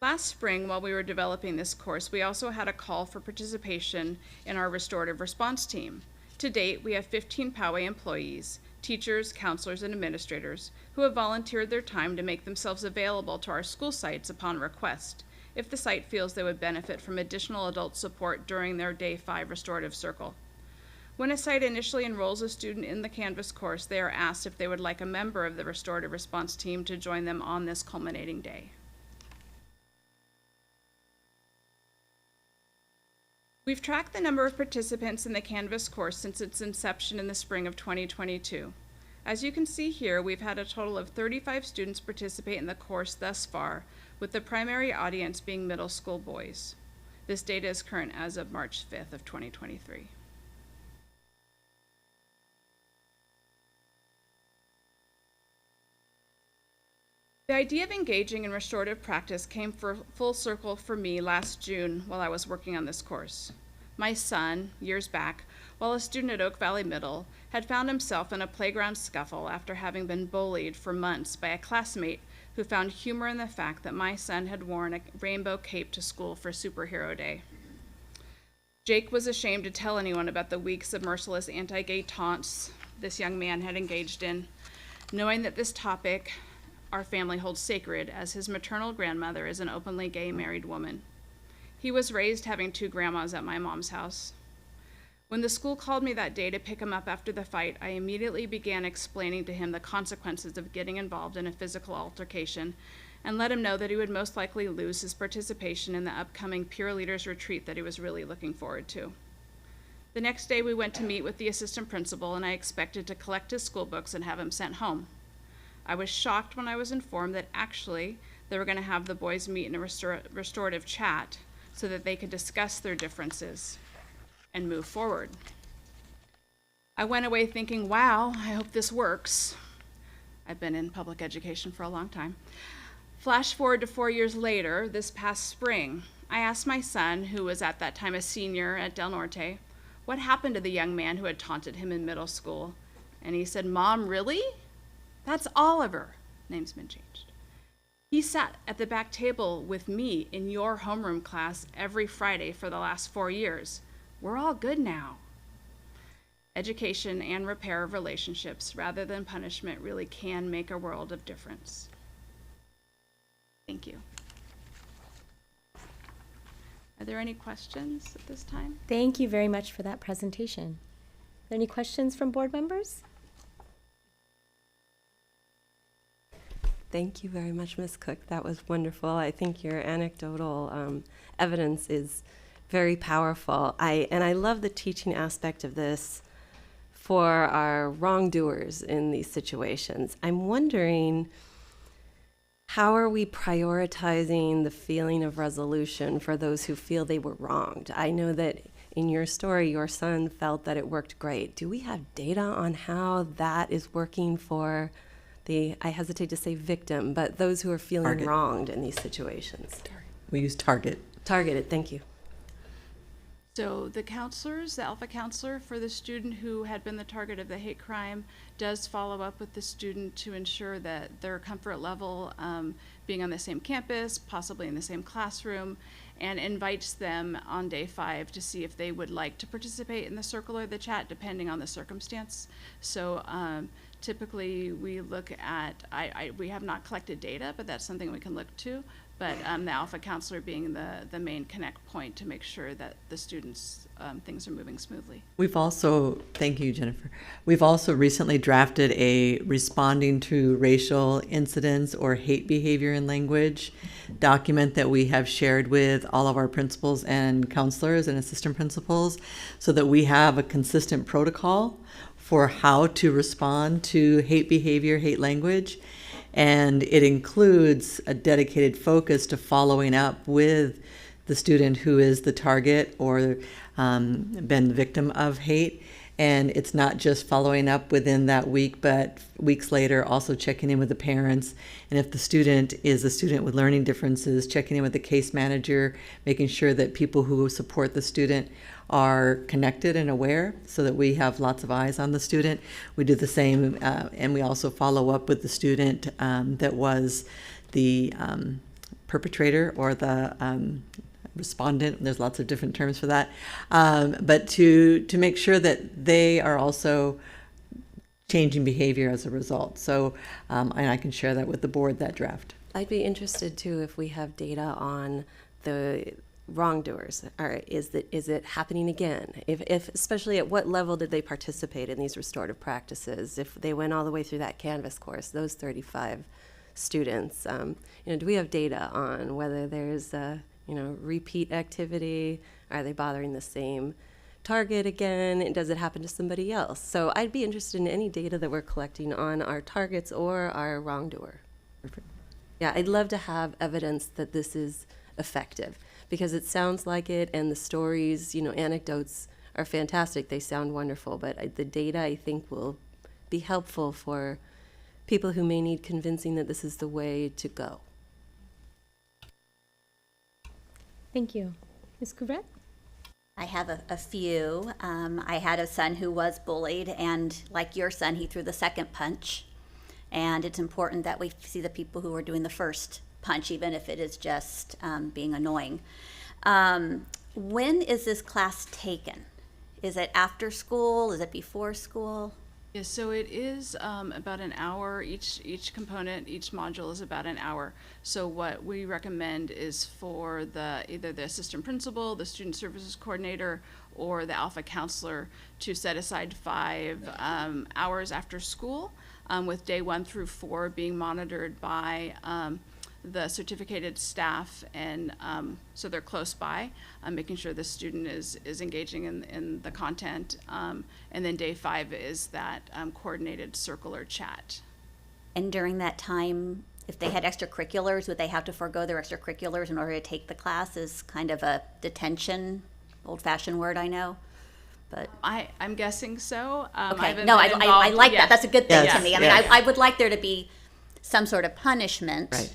Last spring, while we were developing this course, we also had a call for participation in our restorative response team. To date, we have 15 Poway employees, teachers, counselors, and administrators who have volunteered their time to make themselves available to our school sites upon request, if the site feels they would benefit from additional adult support during their Day 5 restorative circle. When a site initially enrolls a student in the Canvas course, they are asked if they would like a member of the restorative response team to join them on this culminating day. We've tracked the number of participants in the Canvas course since its inception in the spring of 2022. As you can see here, we've had a total of 35 students participate in the course thus far, with the primary audience being middle school boys. This data is current as of March 5th of 2023. The idea of engaging in restorative practice came full circle for me last June while I was working on this course. My son, years back, while a student at Oak Valley Middle, had found himself in a playground scuffle after having been bullied for months by a classmate who found humor in the fact that my son had worn a rainbow cape to school for Superhero Day. Jake was ashamed to tell anyone about the weeks of merciless anti-gay taunts this young man had engaged in, knowing that this topic our family holds sacred, as his maternal grandmother is an openly gay married woman. He was raised having 2 grandmas at my mom's house. When the school called me that day to pick him up after the fight, I immediately began explaining to him the consequences of getting involved in a physical altercation and let him know that he would most likely lose his participation in the upcoming Peer Leaders Retreat that he was really looking forward to. The next day we went to meet with the assistant principal, and I expected to collect his school books and have him sent home. I was shocked when I was informed that actually they were going to have the boys meet in a restorative chat so that they could discuss their differences and move forward. I went away thinking, wow, I hope this works. I've been in public education for a long time. Flash forward to 4 years later, this past spring, I asked my son, who was at that time a senior at Del Norte, what happened to the young man who had taunted him in middle school. And he said, Mom, really? That's Oliver. Name's been changed. He sat at the back table with me in your homeroom class every Friday for the last 4 years. We're all good now. Education and repair of relationships rather than punishment really can make a world of difference. Thank you. Are there any questions at this time? Thank you very much for that presentation. Are there any questions from board members? Thank you very much, Ms. Cook. That was wonderful. I think your anecdotal evidence is very powerful. I love the teaching aspect of this for our wrongdoers in these situations. I'm wondering, how are we prioritizing the feeling of resolution for those who feel they were wronged? I know that in your story, your son felt that it worked great. Do we have data on how that is working for the, I hesitate to say victim, but those who are feeling wronged in these situations? We use target. Targeted, thank you. So the counselors, the alpha counselor for the student who had been the target of the hate crime does follow up with the student to ensure that their comfort level being on the same campus, possibly in the same classroom, and invites them on day 5 to see if they would like to participate in the circle or the chat, depending on the circumstance. So typically we look at, we have not collected data, but that's something we can look to. But the alpha counselor being the main connect point to make sure that the students, things are moving smoothly. We've also, thank you, Jennifer. We've also recently drafted a responding to racial incidents or hate behavior in language document that we have shared with all of our principals and counselors and assistant principals so that we have a consistent protocol for how to respond to hate behavior, hate language. And it includes a dedicated focus to following up with the student who is the target or been the victim of hate, And it's not just following up within that week, but weeks later also checking in with the parents. And if the student is a student with learning differences, checking in with the case manager, making sure that people who support the student are connected and aware so that we have lots of eyes on the student. We do the same, and we also follow up with the student that was the perpetrator or the respondent. There's lots of different terms for that, but to make sure that they are also changing behavior as a result. So, and I can share that with the board, that draft. I'd be interested too if we have data on the wrongdoers. Or is it happening again? If especially at what level did they participate in these restorative practices? If they went all the way through that Canvas course, those 35 students, do we have data on whether there's repeat activity? Are they bothering the same target again? And does it happen to somebody else? So I'd be interested in any data that we're collecting on our targets or our wrongdoer. Yeah, I'd love to have evidence that this is effective, because it sounds like it, and the stories, anecdotes are fantastic. They sound wonderful, but the data, I think, will be helpful for people who may need convincing that this is the way to go. Thank you. Ms. Couvret? I have a few. I had a son who was bullied, and like your son, he threw the second punch. And it's important that we see the people who are doing the first punch, even if it is just being annoying. When is this class taken? Is it after school? Is it before school? Yeah, so it is about an hour. Each component, each module is about an hour. So what we recommend is for either the assistant principal, the student services coordinator, or the alpha counselor to set aside 5 hours after school, with day 1 through 4 being monitored by the certificated staff, and so they're close by, making sure the student is engaging in the content, and then day 5 is that coordinated circle or chat. And during that time, if they had extracurriculars, would they have to forego their extracurriculars in order to take the class? Is kind of a detention, old-fashioned word, I know, but I'm guessing so. Okay, no, I like that. That's a good thing to me. I mean, I would like there to be some sort of punishment, right.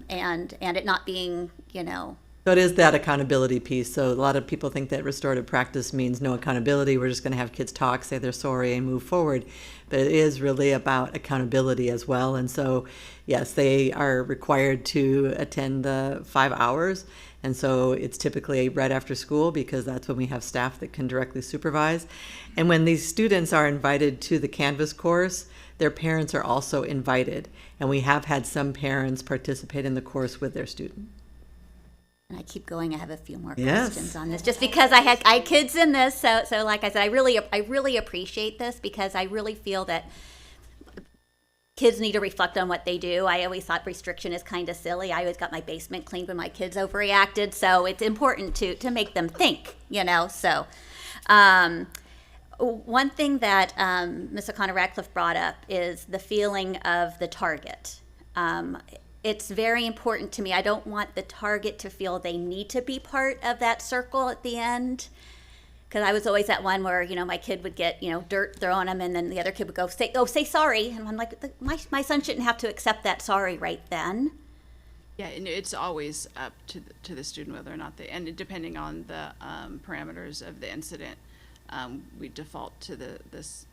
And it not being, So it is that accountability piece. So a lot of people think that restorative practice means no accountability. We're just going to have kids talk, say they're sorry, and move forward. But it is really about accountability as well. And so, yes, they are required to attend the 5 hours. And so it's typically right after school, because that's when we have staff that can directly supervise. And when these students are invited to the Canvas course, their parents are also invited. And we have had some parents participate in the course with their student. And I keep going. I have a few more Yes. questions on this, just because I had kids in this. So like I said, I really appreciate this, because I really feel that kids need to reflect on what they do. I always thought restriction is kind of silly. I always got my basement cleaned when my kids overreacted. So it's important to make them think, So one thing that Ms. O'Connor-Radcliffe brought up is the feeling of the target. It's very important to me. I don't want the target to feel they need to be part of that circle at the end. Because I was always that one where, my kid would get, dirt thrown at him, and then the other kid would go, say sorry. And I'm like, my son shouldn't have to accept that sorry right then. Yeah, and it's always up to the student whether or not and depending on the parameters of the incident, we default to this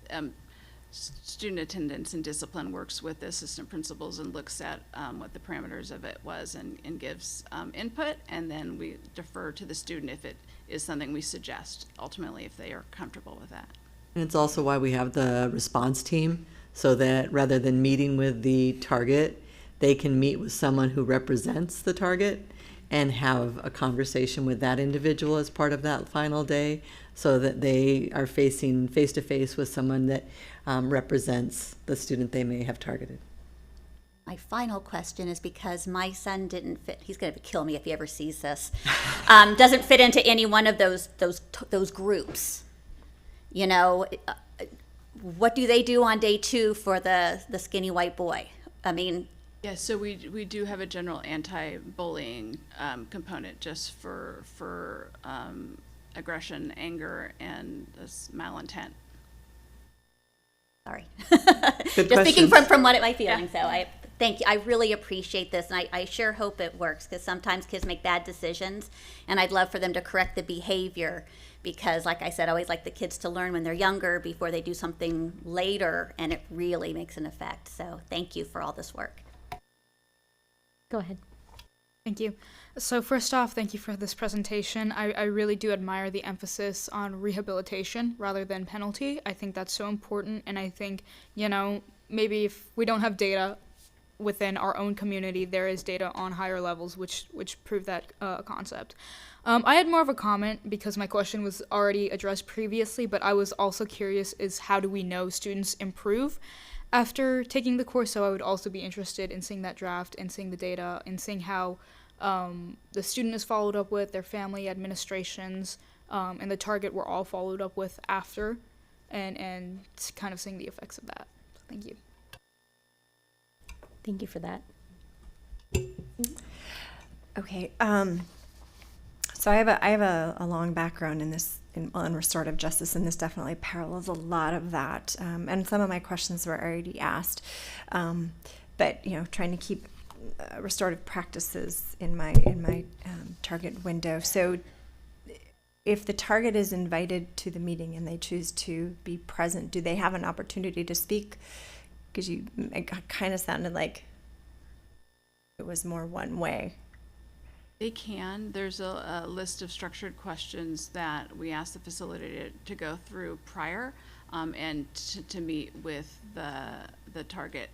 student attendance and discipline works with the assistant principals and looks at what the parameters of it was and gives input, and then we defer to the student if it is something we suggest, ultimately, if they are comfortable with that. And it's also why we have the response team, so that rather than meeting with the target, they can meet with someone who represents the target and have a conversation with that individual as part of that final day, so that they are facing face-to-face with someone that represents the student they may have targeted. My final question is, because my son didn't fit, he's going to kill me if he ever sees this, doesn't fit into any one of those groups. What do they do on day 2 for the skinny white boy? I mean, yeah, so we do have a general anti-bullying component just for aggression, anger, and this malintent. Sorry. Good Just speaking questions. from what my feelings. So I thank you. I really appreciate this, and I sure hope it works, because sometimes kids make bad decisions, and I'd love for them to correct the behavior, because like I said, I always like the kids to learn when they're younger before they do something later, and it really makes an effect. So thank you for all this work. Go ahead. Thank you. So first off, thank you for this presentation. I really do admire the emphasis on rehabilitation rather than penalty. I think that's so important, and I think, maybe if we don't have data within our own community, there is data on higher levels which prove that concept. I had more of a comment because my question was already addressed previously, but I was also curious is how do we know students improve after taking the course? So I would also be interested in seeing that draft and seeing the data and seeing how the student is followed up with, their family, administrations, and the target were all followed up with after, and kind of seeing the effects of that. So thank you. Thank you for that. Okay. So I have a long background in this in restorative justice, and this definitely parallels a lot of that. And some of my questions were already asked, but trying to keep restorative practices in my target window. So if the target is invited to the meeting and they choose to be present, do they have an opportunity to speak? Because it kind of sounded like it was more one way. They can. There's a list of structured questions that we ask the facilitator to go through prior, and to meet with the target,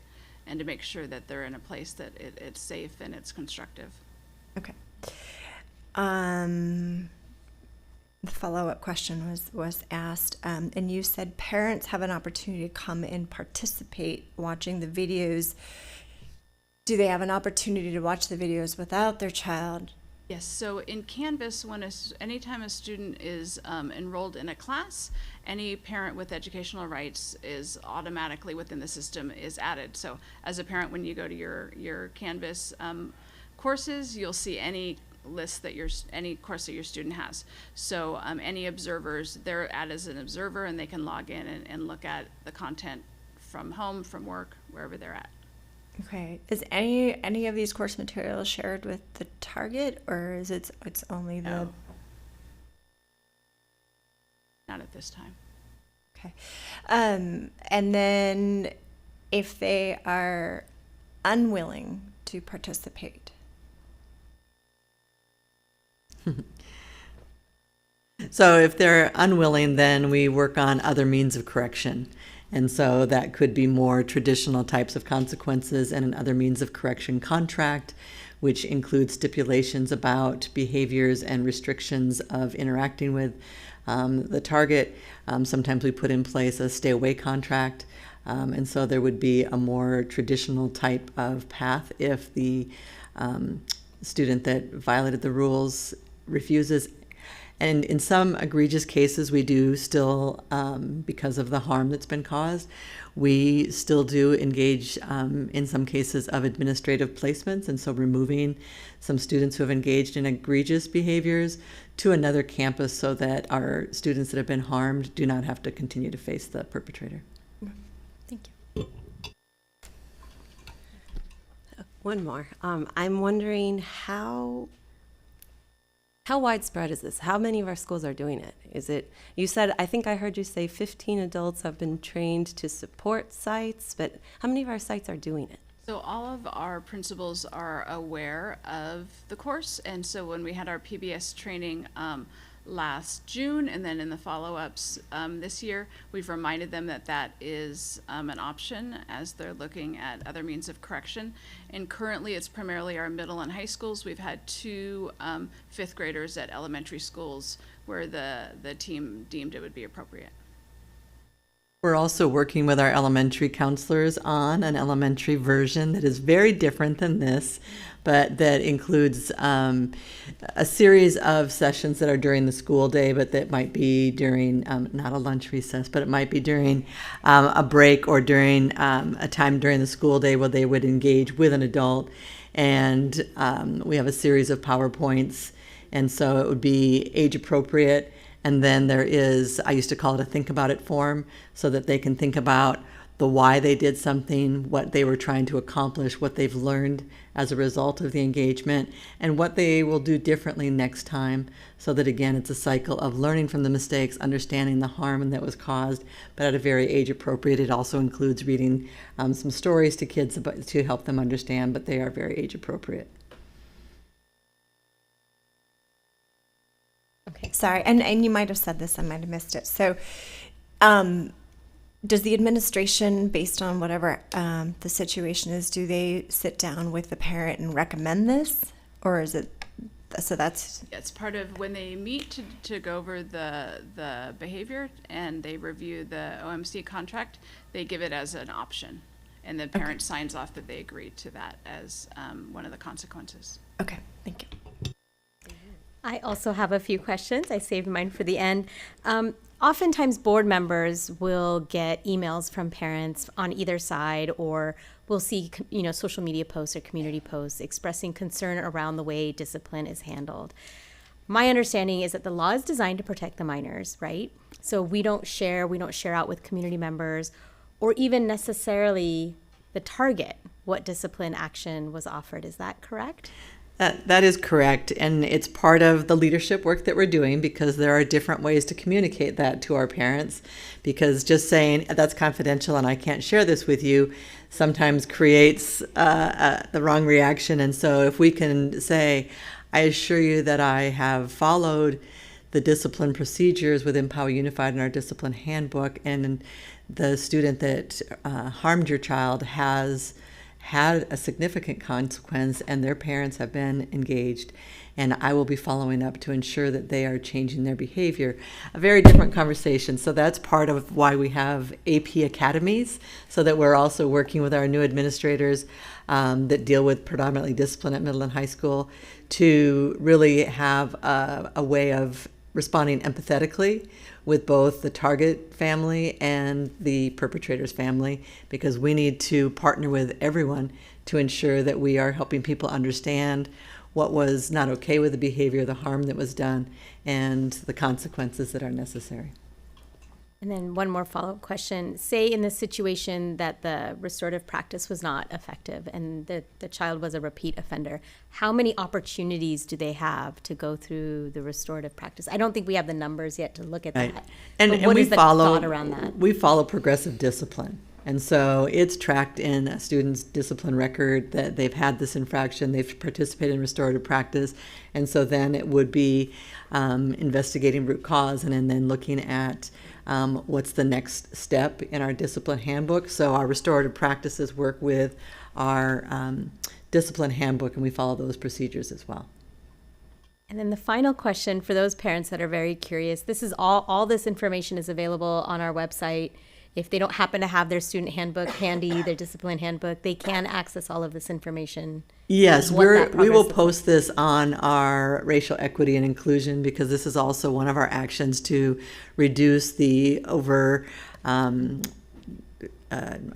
and to make sure that they're in a place that it's safe and it's constructive. Okay. The follow-up question was asked, and you said parents have an opportunity to come and participate watching the videos. Do they have an opportunity to watch the videos without their child? Yes, so in Canvas, anytime a student is enrolled in a class, any parent with educational rights is automatically within the system is added. So as a parent, when you go to your Canvas courses, you'll see any list that any course that your student has. So any observers, they're added as an observer, and they can log in and look at the content from home, from work, wherever they're at. Okay. Is any of these course materials shared with the target, or is it's only the? No. Not at this time. Okay. And then if they are unwilling to participate. So if they're unwilling, then we work on other means of correction. And so that could be more traditional types of consequences and another means of correction contract, which includes stipulations about behaviors and restrictions of interacting with the target. Sometimes we put in place a stay away contract. And so there would be a more traditional type of path if the student that violated the rules refuses. And in some egregious cases, we do still, because of the harm that's been caused, we still do engage in some cases of administrative placements, and so removing some students who have engaged in egregious behaviors to another campus so that our students that have been harmed do not have to continue to face the perpetrator. Thank you. One more. I'm wondering how widespread is this? How many of our schools are doing it? Is it, you said, I think I heard you say 15 adults have been trained to support sites, but how many of our sites are doing it? So all of our principals are aware of the course, and so when we had our PBS training last June, and then in the follow-ups this year, we've reminded them that that is an option as they're looking at other means of correction. And currently it's primarily our middle and high schools. We've had 2 fifth graders at elementary schools where the team deemed it would be appropriate. We're also working with our elementary counselors on an elementary version that is very different than this, but that includes a series of sessions that are during the school day, but that might be during, not a lunch recess, but it might be during a break or during a time during the school day where they would engage with an adult. And we have a series of PowerPoints, and so it would be age appropriate. And then there is, I used to call it a think about it form, so that they can think about the why they did something, what they were trying to accomplish, what they've learned as a result of the engagement, and what they will do differently next time, so that again it's a cycle of learning from the mistakes, understanding the harm that was caused, but at a very age appropriate. It also includes reading some stories to kids to help them understand, but they are very age appropriate. Okay, sorry, and you might have said this, I might have missed it. So, does the administration, based on whatever the situation is, do they sit down with the parent and recommend this, or is it? So that's It's part of when they meet to go over the behavior and they review the OMC contract. They give it as an option, and the parent signs off that they agreed to that as one of the consequences. Okay, thank you. I also have a few questions. I saved mine for the end. Oftentimes, board members will get emails from parents on either side, or we'll see, social media posts or community posts expressing concern around the way discipline is handled. My understanding is that the law is designed to protect the minors, right? So we don't share out with community members, or even necessarily the target what discipline action was offered. Is that correct? That is correct, and it's part of the leadership work that we're doing, because there are different ways to communicate that to our parents, because just saying that's confidential and I can't share this with you sometimes creates the wrong reaction. And so if we can say, I assure you that I have followed the discipline procedures within POWA Unified in our discipline handbook, and the student that harmed your child has had a significant consequence and their parents have been engaged, and I will be following up to ensure that they are changing their behavior. A very different conversation. So that's part of why we have AP academies, so that we're also working with our new administrators that deal with predominantly discipline at middle and high school, to really have a way of responding empathetically with both the target family and the perpetrator's family, because we need to partner with everyone to ensure that we are helping people understand what was not okay with the behavior, the harm that was done, and the consequences that are necessary. And then one more follow-up question. Say in this situation that the restorative practice was not effective and the child was a repeat offender, how many opportunities do they have to go through the restorative practice? I don't think we have the numbers yet to look at Right. that. And But what we is the follow, thought around that? We follow progressive discipline. And so it's tracked in a student's discipline record that they've had this infraction, they've participated in restorative practice. And so then it would be investigating root cause, and then looking at what's the next step in our discipline handbook. So our restorative practices work with our discipline handbook, and we follow those procedures as well. And then the final question for those parents that are very curious, this is all this information is available on our website. If they don't happen to have their student handbook handy, their discipline handbook, they can access all of this information. Yes, and what that we progress will looks post this on our racial equity and inclusion, because this is also one of our actions to reduce the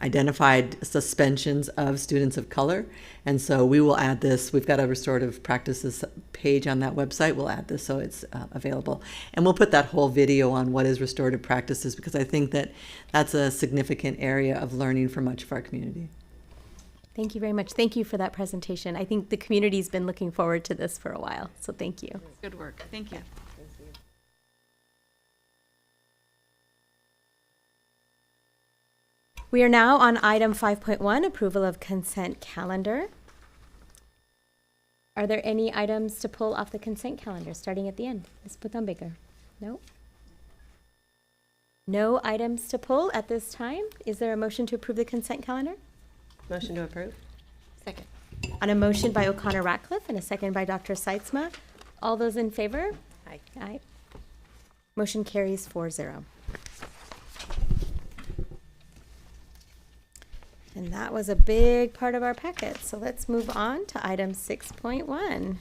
identified suspensions of students of color. And so we will add this. We've got a restorative practices page on that website. We'll add this so it's available. And we'll put that whole video on what is restorative practices, because I think that that's a significant area of learning for much of our community. Thank you very much. Thank you for that presentation. I think the community's been looking forward to this for a while, so thank you. Good work. Thank you. We are now on item 5.1, approval of consent calendar. Are there any items to pull off the consent calendar, starting at the end? Ms. Putambeker? No? No items to pull at this time. Is there a motion to approve the consent calendar? Motion to approve. Second. On a motion by O'Connor Ratcliffe and a second by Dr. Seitzma, all those in favor? Aye. Aye. Motion carries 4-0. And that was a big part of our packet. So let's move on to item 6.1.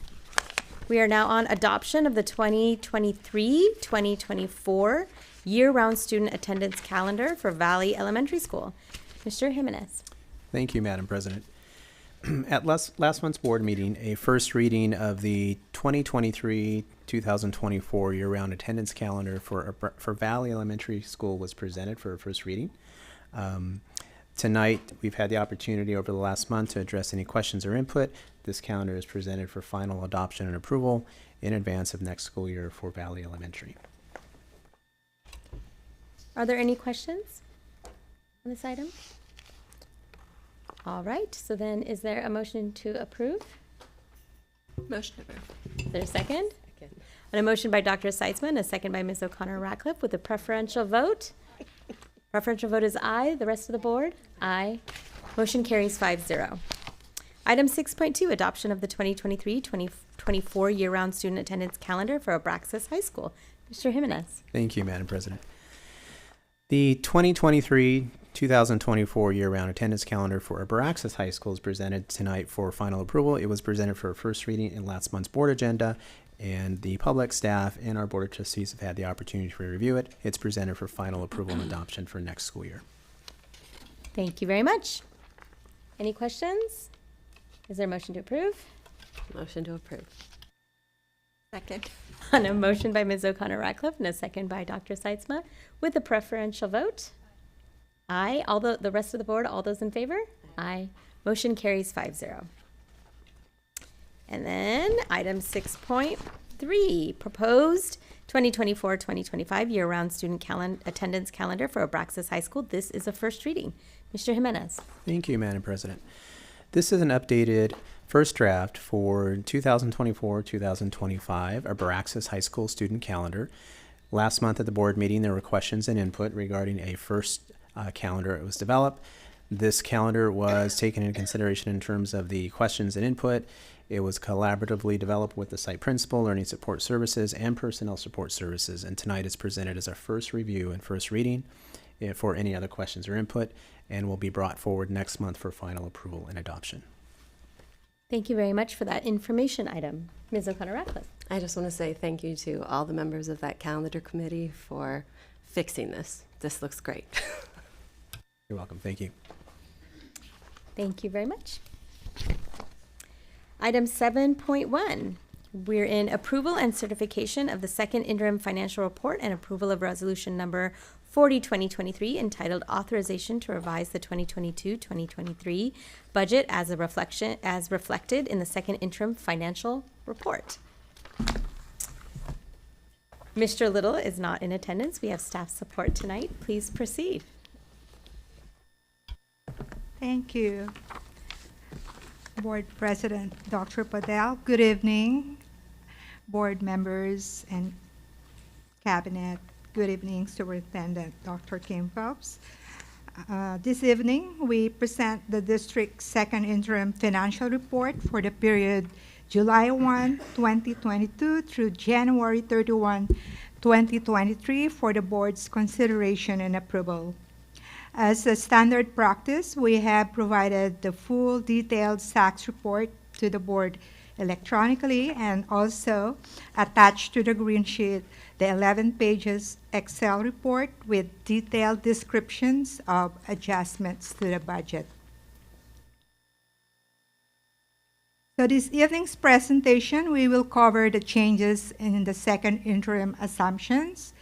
We are now on adoption of the 2023-2024 year-round student attendance calendar for Valley Elementary School. Mr. Jimenez. Thank you, Madam President. At last month's board meeting, a first reading of the 2023-2024 year-round attendance calendar for Valley Elementary School was presented for a first reading. Tonight, we've had the opportunity over the last month to address any questions or input. This calendar is presented for final adoption and approval in advance of next school year for Valley Elementary. Are there any questions on this item? All right, so then is there a motion to approve? Motion approved. Is there a second? On a motion by Dr. Seitzman, a second by Ms. O'Connor Ratcliffe with a preferential vote. Preferential vote is aye. The rest of the board? Aye. Motion carries 5-0. Item 6.2, adoption of the 2023-2024 year-round student attendance calendar for Abraxas High School. Mr. Jimenez. Thank you, Madam President. The 2023-2024 year-round attendance calendar for Abraxas High School is presented tonight for final approval. It was presented for a first reading in last month's board agenda, and the public, staff, and our Board of Trustees have had the opportunity to review it. It's presented for final approval and adoption for next school year. Thank you very much. Any questions? Is there a motion to approve? Motion to approve. Second. On a motion by Ms. O'Connor Ratcliffe and a second by Dr. Seitzma with a preferential vote. Aye. All the rest of the board, all those in favor? Aye. Motion carries 5-0. And then item 6.3, proposed 2024-2025 year-round student attendance calendar for Abraxas High School. This is a first reading. Mr. Jimenez. Thank you, Madam President. This is an updated first draft for 2024-2025 Abraxas High School student calendar. Last month at the board meeting, there were questions and input regarding a first calendar that was developed. This calendar was taken into consideration in terms of the questions and input. It was collaboratively developed with the site principal, learning support services, and personnel support services, and tonight is presented as a first review and first reading for any other questions or input, and will be brought forward next month for final approval and adoption. Thank you very much for that information item. Ms. O'Connor Ratcliffe. I just want to say thank you to all the members of that calendar committee for fixing this. This looks great. You're welcome. Thank you. Thank you very much. Item 7.1, we're in approval and certification of the second interim financial report and approval of resolution number 40/2023 entitled Authorization to Revise the 2022-2023 Budget as reflected in the second interim financial report. Mr. Little is not in attendance. We have staff support tonight. Please proceed. Thank you. Board President Dr. Padel, good evening. Board members and cabinet, good evening, Superintendent Dr. Kim Phelps. This evening, we present the district's second interim financial report for the period July 1, 2022 through January 31, 2023 for the board's consideration and approval. As a standard practice, we have provided the full detailed tax report to the board electronically and also attached to the green sheet the 11 pages Excel report with detailed descriptions of adjustments to the budget. So this evening's presentation, we will cover the changes in the second interim assumptions,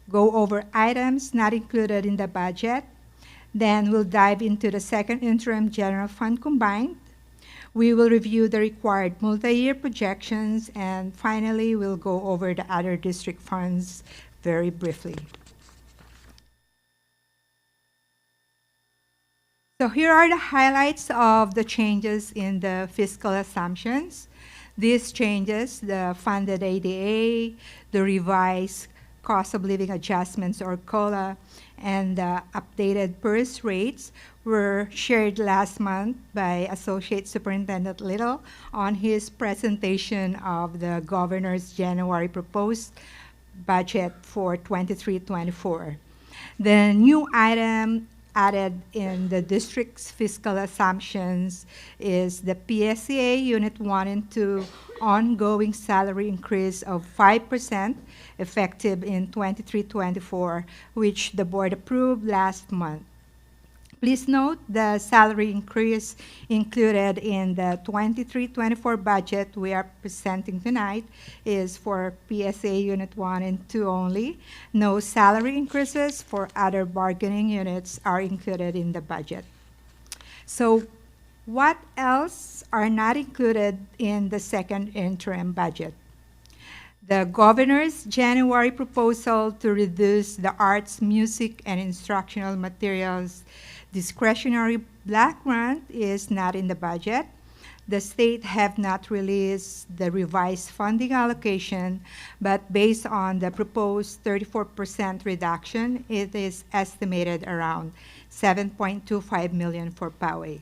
go over items not included in the budget, then we'll dive into the second interim general fund combined. We will review the required multi-year projections, and finally, we'll go over the other district funds very briefly. So here are the highlights of the changes in the fiscal assumptions. These changes, the funded ADA, the revised cost of living adjustments or COLA, and the updated PURS rates were shared last month by Associate Superintendent Little on his presentation of the Governor's January proposed budget for 23-24. The new item added in the district's fiscal assumptions is the PSEA Unit 1 and 2 ongoing salary increase of 5% effective in 23-24, which the board approved last month. Please note the salary increase included in the 23-24 budget we are presenting tonight is for PSA Unit 1 and 2 only. No salary increases for other bargaining units are included in the budget. So what else are not included in the second interim budget? The governor's January proposal to reduce the arts, music, and instructional materials discretionary block grant is not in the budget. The state have not released the revised funding allocation, but based on the proposed 34% reduction, it is estimated around $7.25 million for POE.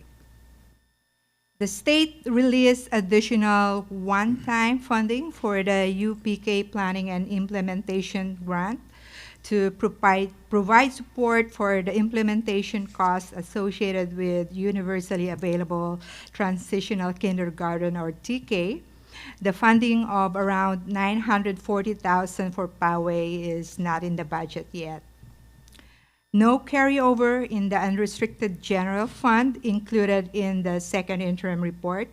The state released additional one-time funding for the UPK Planning and Implementation Grant to provide support for the implementation costs associated with universally available transitional kindergarten, or TK. The funding of around $940,000 for POE is not in the budget yet. No carryover in the unrestricted general fund included in the second interim report.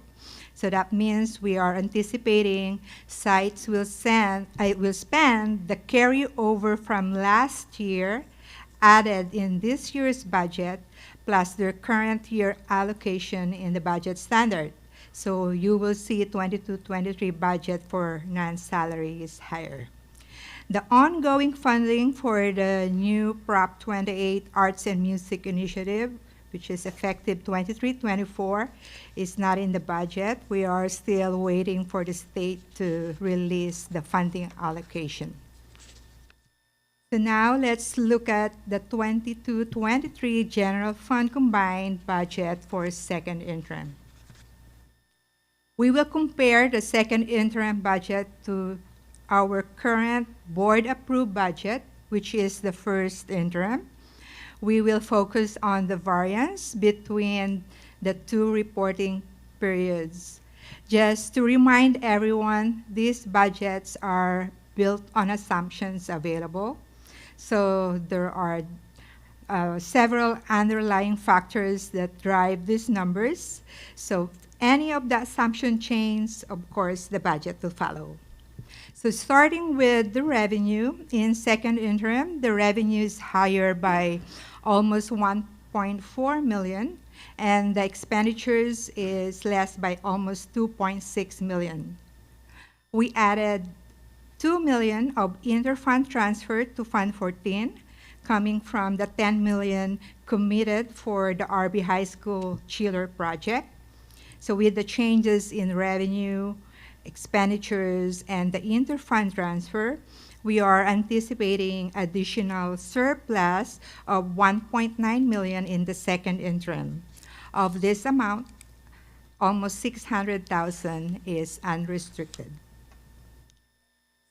So that means we are anticipating sites will spend the carryover from last year added in this year's budget plus their current year allocation in the budget standard. So you will see 22-23 budget for non-salary is higher. The ongoing funding for the new Prop 28 Arts and Music Initiative, which is effective 23-24, is not in the budget. We are still waiting for the state to release the funding allocation. So now let's look at the 22-23 general fund combined budget for second interim. We will compare the second interim budget to our current board-approved budget, which is the first interim. We will focus on the variance between the two reporting periods. Just to remind everyone, these budgets are built on assumptions available. So there are several underlying factors that drive these numbers. So any of the assumption change, of course, the budget will follow. So starting with the revenue, in second interim, the revenue is higher by almost 1.4 million, and the expenditures is less by almost 2.6 million. We added 2 million of interfund transfer to Fund 14, coming from the 10 million committed for the RB High School chiller project. So with the changes in revenue, expenditures, and the interfund transfer, we are anticipating additional surplus of 1.9 million in the second interim. Of this amount, almost 600,000 is unrestricted.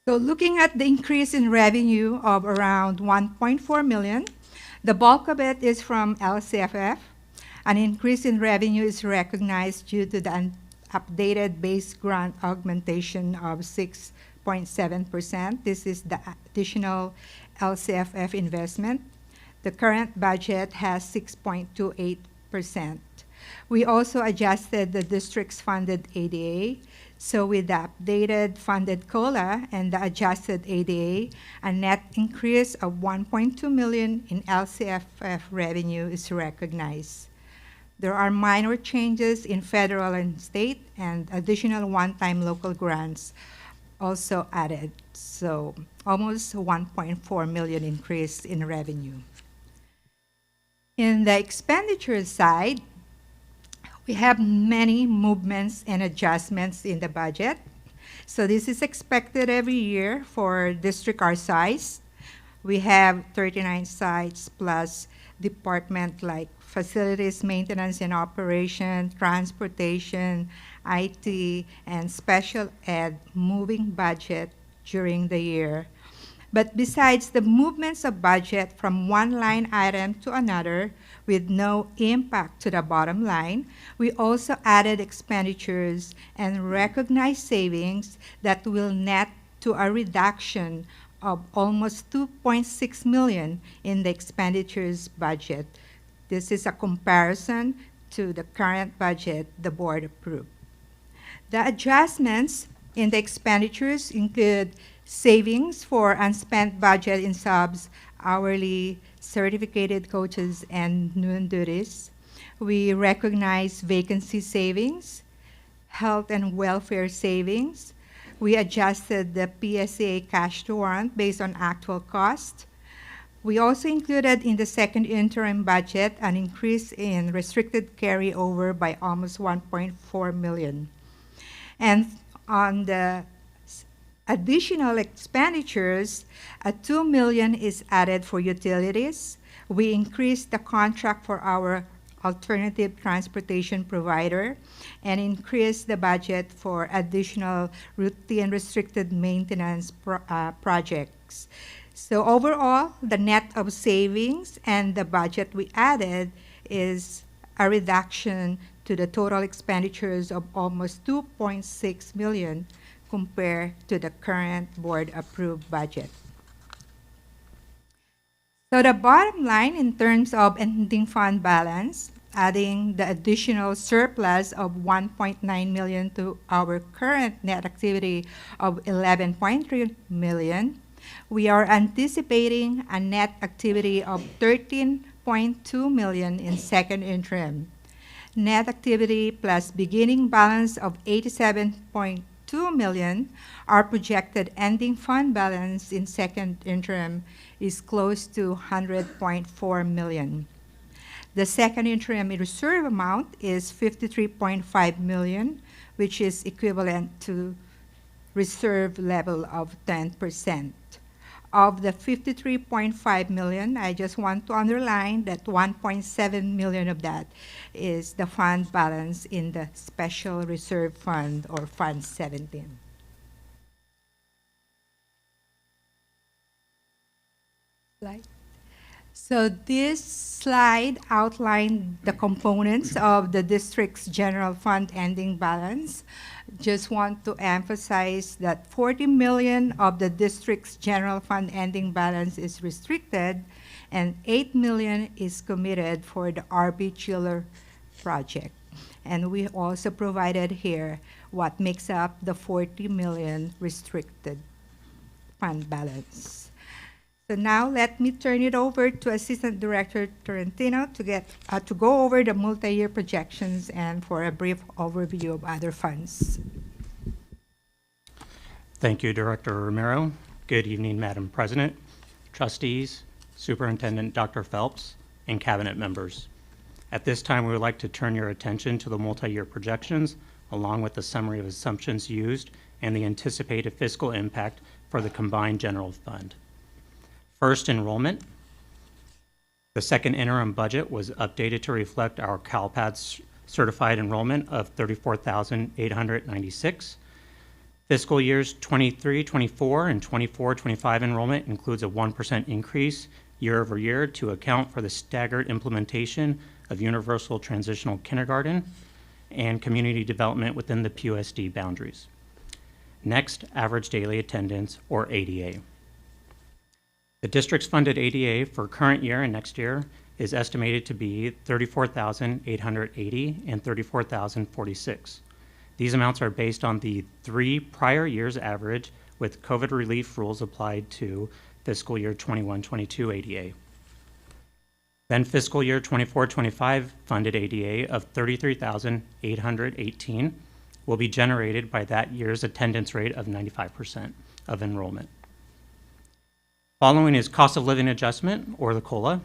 So looking at the increase in revenue of around 1.4 million, the bulk of it is from LCFF. An increase in revenue is recognized due to the updated base grant augmentation of 6.7%. This is the additional LCFF investment. The current budget has 6.28%. We also adjusted the district's funded ADA. So with the updated funded COLA and the adjusted ADA, a net increase of 1.2 million in LCFF revenue is recognized. There are minor changes in federal and state, and additional one-time local grants also added. So almost 1.4 million increase in revenue. In the expenditure side, we have many movements and adjustments in the budget. So this is expected every year for district our size. We have 39 sites plus department like facilities, maintenance and operation, transportation, IT, and special ed moving budget during the year. But besides the movements of budget from one line item to another with no impact to the bottom line, we also added expenditures and recognized savings that will net to a reduction of almost 2.6 million in the expenditures budget. This is a comparison to the current budget the board approved. The adjustments in the expenditures include savings for unspent budget in subs, hourly, certificated coaches, and noon duties. We recognize vacancy savings, health and welfare savings. We adjusted the PSA cash to warrant based on actual cost. We also included in the second interim budget an increase in restricted carryover by almost 1.4 million. And on the additional expenditures, 2 million is added for utilities. We increased the contract for our alternative transportation provider and increased the budget for additional routine restricted maintenance projects. So overall, the net of savings and the budget we added is a reduction to the total expenditures of almost 2.6 million compared to the current board-approved budget. So the bottom line in terms of ending fund balance, adding the additional surplus of 1.9 million to our current net activity of 11.3 million, we are anticipating a net activity of 13.2 million in second interim. Net activity plus beginning balance of 87.2 million, our projected ending fund balance in second interim is close to 100.4 million. The second interim reserve amount is 53.5 million, which is equivalent to reserve level of 10%. Of the 53.5 million, I just want to underline that 1.7 million of that is the fund balance in the Special Reserve Fund or Fund 17. Slide. So this slide outlined the components of the district's general fund ending balance. Just want to emphasize that 40 million of the district's general fund ending balance is restricted and 8 million is committed for the RB Chiller project. And we also provided here what makes up the 40 million restricted fund balance. So now let me turn it over to Assistant Director Torrentino to go over the multi-year projections and for a brief overview of other funds. Thank you, Director Romero. Good evening, Madam President, trustees, Superintendent Dr. Phelps, and cabinet members. At this time, we would like to turn your attention to the multi-year projections, along with the summary of assumptions used and the anticipated fiscal impact for the combined general fund. First, enrollment. The second interim budget was updated to reflect our CalPADS certified enrollment of 34,896. Fiscal years 23-24 and 24-25 enrollment includes a 1% increase year over year to account for the staggered implementation of universal transitional kindergarten and community development within the PUSD boundaries. Next, average daily attendance, or ADA. The district's funded ADA for current year and next year is estimated to be 34,880 and 34,046. These amounts are based on the 3 prior years' average with COVID relief rules applied to fiscal year 21-22 ADA. Then fiscal year 24-25 funded ADA of 33,818 will be generated by that year's attendance rate of 95% of enrollment. Following is cost of living adjustment, or the COLA.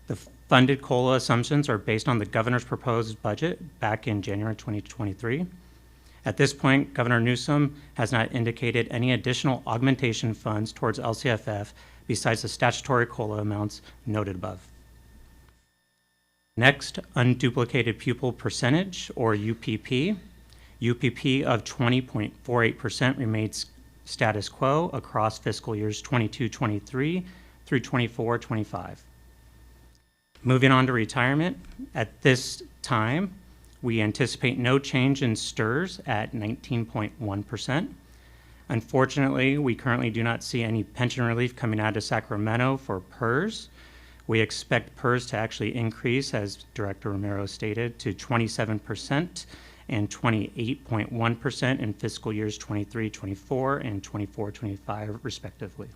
The funded COLA assumptions are based on the governor's proposed budget back in January 2023. At this point, Governor Newsom has not indicated any additional augmentation funds towards LCFF besides the statutory COLA amounts noted above. Next, unduplicated pupil percentage, or UPP. UPP of 20.48% remains status quo across fiscal years 22-23 through 24-25. Moving on to retirement, at this time, we anticipate no change in STRS at 19.1%. Unfortunately, we currently do not see any pension relief coming out of Sacramento for PERS. We expect PERS to actually increase, as Director Romero stated, to 27% and 28.1% in fiscal years 23-24 and 24-25, respectively.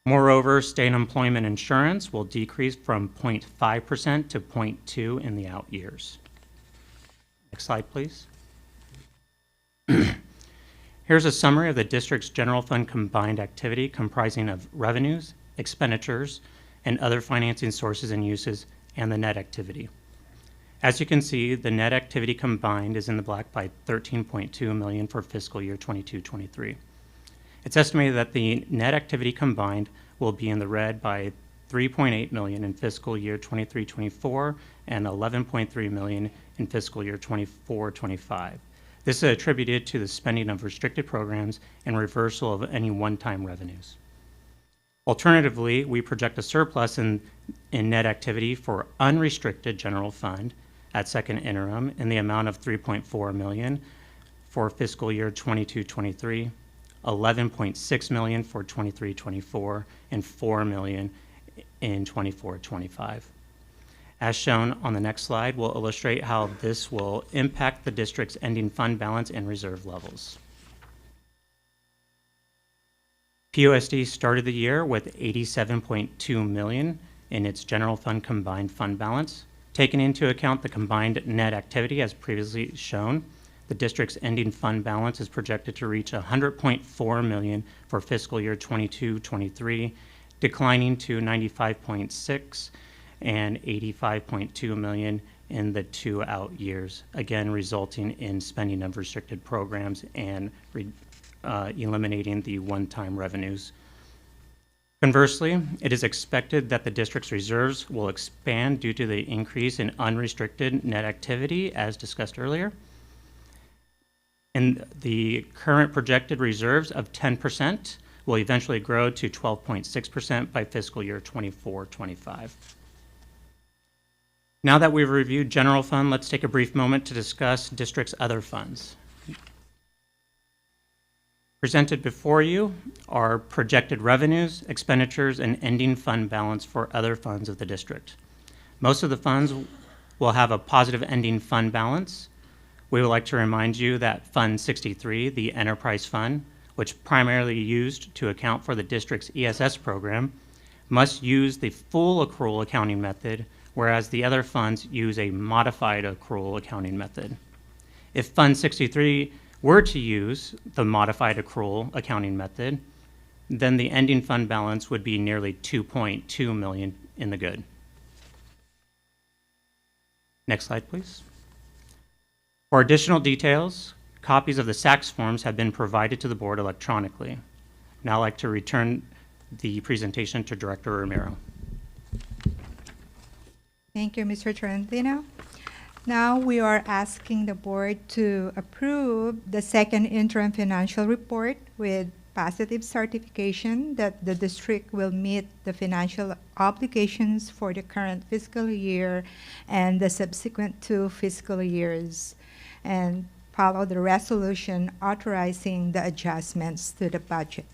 Moreover, state unemployment insurance will decrease from 0.5% to 0.2 in the out years. Next slide, please. Here's a summary of the district's general fund combined activity comprising of revenues, expenditures, and other financing sources and uses, and the net activity. As you can see, the net activity combined is in the black by $13.2 million for fiscal year 22-23. It's estimated that the net activity combined will be in the red by $3.8 million in fiscal year 23-24 and $11.3 million in fiscal year 24-25. This is attributed to the spending of restricted programs and reversal of any one-time revenues. Alternatively, we project a surplus in net activity for unrestricted general fund at second interim in the amount of $3.4 million for fiscal year 22-23, $11.6 million for 23-24, and $4 million in 24-25. As shown on the next slide, we'll illustrate how this will impact the district's ending fund balance and reserve levels. PUSD started the year with $87.2 million in its general fund combined fund balance. Taking into account the combined net activity as previously shown, the district's ending fund balance is projected to reach $100.4 million for fiscal year 22-23, declining to $95.6 and $85.2 million in the two out years, again resulting in spending of restricted programs and eliminating the one-time revenues. Conversely, it is expected that the district's reserves will expand due to the increase in unrestricted net activity as discussed earlier. And the current projected reserves of 10% will eventually grow to 12.6% by fiscal year 24-25. Now that we've reviewed general fund, let's take a brief moment to discuss district's other funds. Presented before you are projected revenues, expenditures, and ending fund balance for other funds of the district. Most of the funds will have a positive ending fund balance. We would like to remind you that Fund 63, the Enterprise Fund, which primarily used to account for the district's ESS program, must use the full accrual accounting method, whereas the other funds use a modified accrual accounting method. If Fund 63 were to use the modified accrual accounting method, then the ending fund balance would be nearly $2.2 million in the good. Next slide, please. For additional details, copies of the SACS forms have been provided to the board electronically. Now I'd like to return the presentation to Director Romero. Thank you, Mr. Trentino. Now we are asking the board to approve the second interim financial report with positive certification that the district will meet the financial obligations for the current fiscal year and the subsequent 2 fiscal years, and follow the resolution authorizing the adjustments to the budget.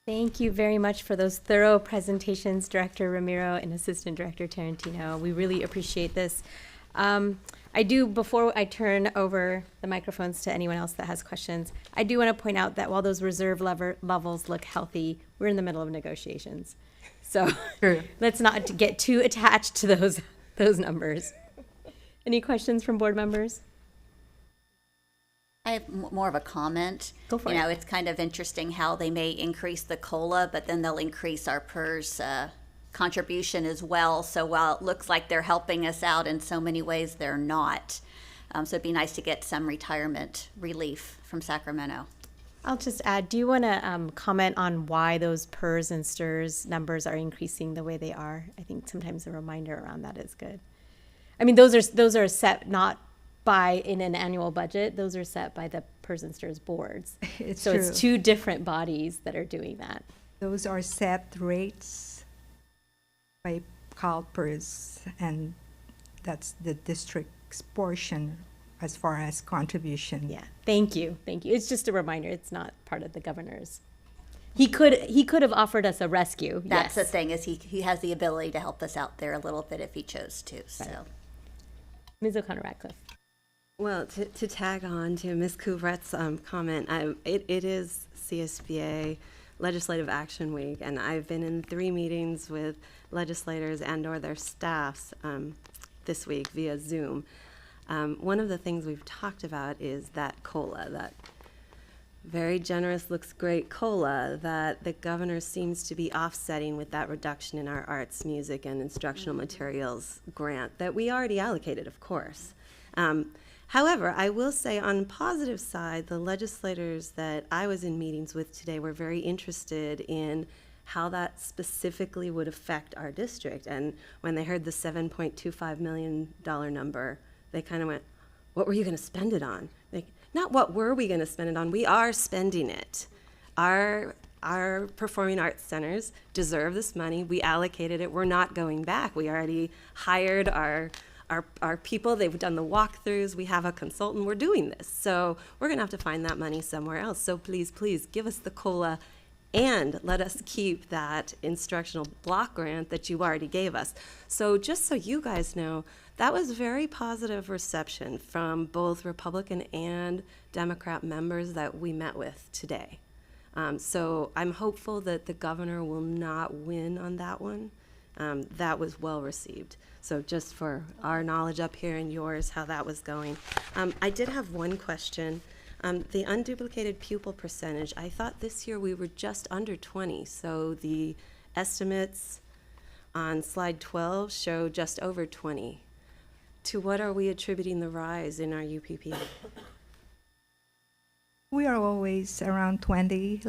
Thank you very much for those thorough presentations, Director Ramiro and Assistant Director Tarantino. We really appreciate this. Before I turn over the microphones to anyone else that has questions, I do want to point out that while those reserve levels look healthy, we're in the middle of negotiations. So let's not get too attached to those numbers. Any questions from board members? I have more of a comment. Go for it. You know, it's kind of interesting how they may increase the COLA, but then they'll increase our PERS contribution as well. So while it looks like they're helping us out in so many ways, they're not. So it'd be nice to get some retirement relief from Sacramento. I'll just add, do you want to comment on why those PERS and STIRS numbers are increasing the way they are? I think sometimes a reminder around that is good. I mean, those are set not in an annual budget. Those are set by the PERS and STIRS boards. It's so true. It's two different bodies that are doing that. Those are set rates by CalPERS, and that's the district's portion as far as contribution. Yeah, thank you. It's just a reminder. It's not part of the governor's. He could have offered us a rescue. That's yes. the thing, is he has the ability to help us out there a little bit if he chose to. So, right. Ms. O'Connor-Ratcliffe. Well, to tag on to Ms. Couvret's comment, it is CSBA Legislative Action Week, and I've been in 3 meetings with legislators and or their staffs this week via Zoom. One of the things we've talked about is that COLA, that very generous, looks great COLA that the governor seems to be offsetting with that reduction in our arts, music, and instructional materials grant that we already allocated, of course. However, I will say on the positive side, the legislators that I was in meetings with today were very interested in how that specifically would affect our district. And when they heard the $7.25 million number, they kind of went, what were you going to spend it on? Like, not what were we going to spend it on, we are spending it. Our performing arts centers deserve this money. We allocated it. We're not going back. We already hired our people. They've done the walkthroughs. We have a consultant. We're doing this. So we're going to have to find that money somewhere else. So please, please give us the COLA and let us keep that instructional block grant that you already gave us. So just so you guys know, that was very positive reception from both Republican and Democrat members that we met with today. So I'm hopeful that the governor will not win on that one. That was well received. So just for our knowledge up here and yours, how that was going. I did have one question. The unduplicated pupil percentage, I thought this year we were just under 20. So the estimates on slide 12 show just over 20. To what are we attributing the rise in our UPP? We are always around 20.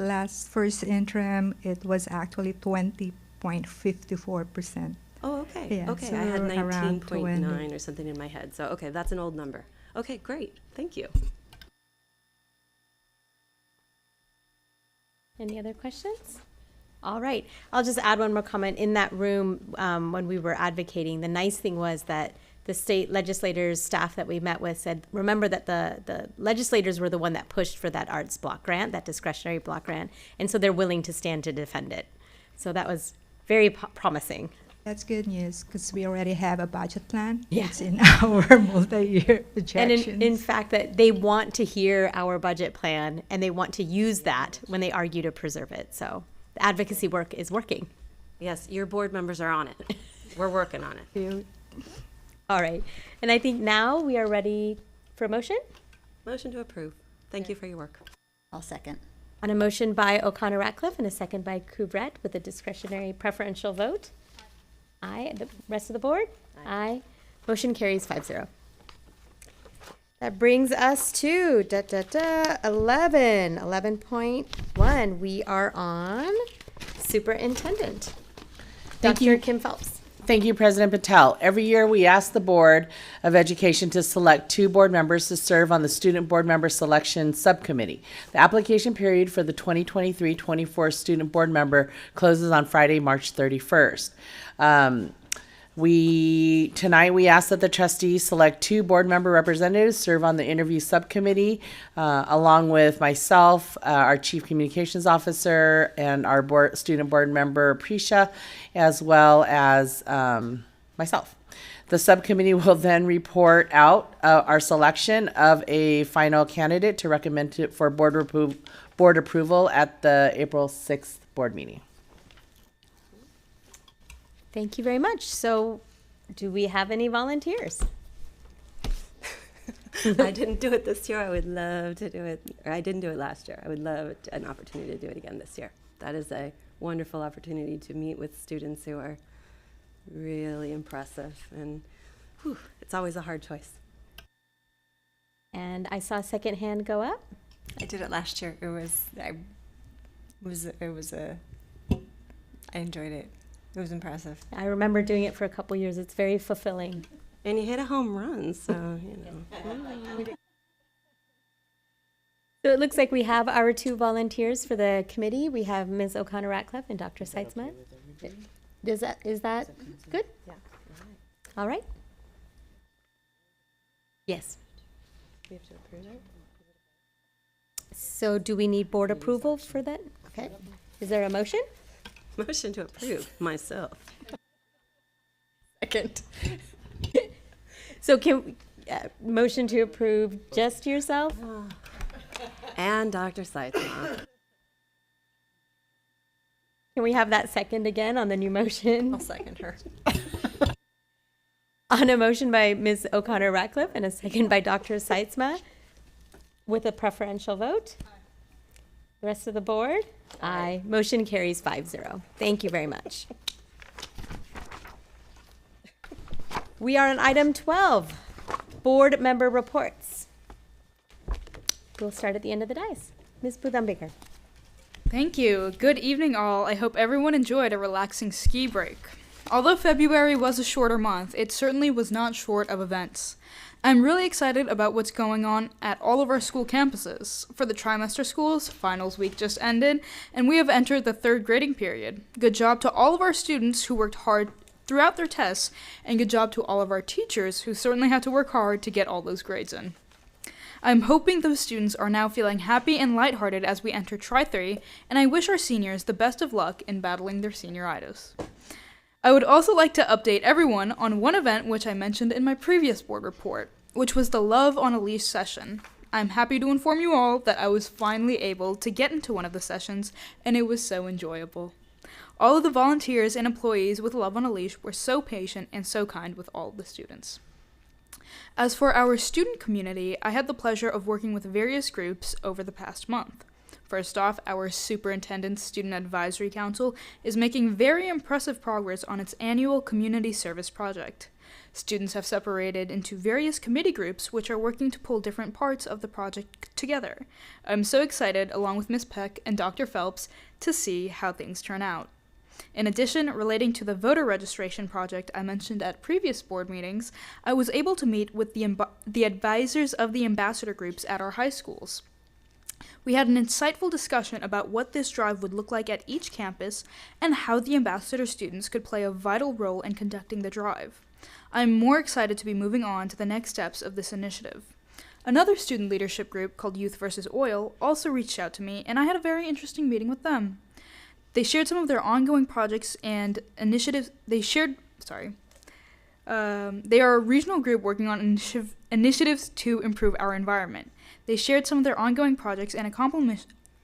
First interim, it was actually 20.54%. Oh, okay. Yeah, Okay, so I had we're around 19.9 or something in my head. So, okay, that's an old number. Okay, great. Thank you. Any other questions? All right. I'll just add one more comment. In that room, when we were advocating, the nice thing was that the state legislators, staff that we met with said, remember that the legislators were the one that pushed for that arts block grant, that discretionary block grant, and so they're willing to stand to defend it. So that was very promising. That's good news because we already have a budget plan. Yeah. It's in our multi-year projections. And in fact, that they want to hear our budget plan and they want to use that when they argue to preserve it. So the advocacy work is working. Yes, your board members are on it. We're working on it. All right. And I think now we are ready for a motion. Motion to approve. Thank you for your work. I'll second. On a motion by O'Connor Ratcliffe and a second by Couvret with a discretionary preferential vote. Aye. The rest of the board? Aye. Motion carries 5-0. That brings us to 11.1. We are on superintendent. Dr. Kim Phelps. Thank you, President Patel. Every year we ask the Board of Education to select 2 board members to serve on the Student Board Member Selection Subcommittee. The application period for the 2023-24 Student Board Member closes on Friday, March 31st. Tonight we ask that the trustees select 2 board member representatives to serve on the interview subcommittee, along with myself, our chief communications officer, and our student board member Prisha, as well as myself. The subcommittee will then report out our selection of a final candidate to recommend it for board approval at the April 6th board meeting. Thank you very much. So, do we have any volunteers? I didn't do it this year. I would love to do it. Or I didn't do it last year. I would love an opportunity to do it again this year. That is a wonderful opportunity to meet with students who are really impressive. And it's always a hard choice. And I saw a second hand go up. I did it last year. I enjoyed it. It was impressive. I remember doing it for a couple years. It's very fulfilling. And you hit a home run, so, you know. So it looks like we have our 2 volunteers for the committee. We have Ms. O'Connor Ratcliffe and Dr. Seitzman. Is that good? Yeah. All right. Yes. We have to approve it. So do we need board approval for that? Okay. Is there a motion? Motion to approve myself. Second. So can motion to approve just yourself? And Dr. Seitzman. Can we have that second again on the new motion? I'll second her. On a motion by Ms. O'Connor-Ratcliffe and a second by Dr. Seitzma, with a preferential vote. The rest of the board? Aye. Motion carries 5-0. Thank you very much. We are on item 12, board member reports. We'll start at the end of the dais. Ms. Budambaker. Thank you. Good evening, all. I hope everyone enjoyed a relaxing ski break. Although February was a shorter month, it certainly was not short of events. I'm really excited about what's going on at all of our school campuses. For the trimester schools, finals week just ended, and we have entered the third grading period. Good job to all of our students who worked hard throughout their tests, and good job to all of our teachers who certainly had to work hard to get all those grades in. I'm hoping those students are now feeling happy and lighthearted as we enter Tri-3, and I wish our seniors the best of luck in battling their senioritis. I would also like to update everyone on one event which I mentioned in my previous board report, which was the Love on a Leash session. I'm happy to inform you all that I was finally able to get into one of the sessions, and it was so enjoyable. All of the volunteers and employees with Love on a Leash were so patient and so kind with all of the students. As for our student community, I had the pleasure of working with various groups over the past month. First off, our Superintendent's Student Advisory Council is making very impressive progress on its annual community service project. Students have separated into various committee groups which are working to pull different parts of the project together. I'm so excited, along with Ms. Peck and Dr. Phelps, to see how things turn out. In addition, relating to the voter registration project I mentioned at previous board meetings, I was able to meet with the advisors of the ambassador groups at our high schools. We had an insightful discussion about what this drive would look like at each campus and how the ambassador students could play a vital role in conducting the drive. I'm more excited to be moving on to the next steps of this initiative. Another student leadership group called Youth vs. Oil also reached out to me, and I had a very interesting meeting with them. They shared some of their ongoing projects and initiatives. They are a regional group working on initiatives to improve our environment. They shared some of their ongoing projects and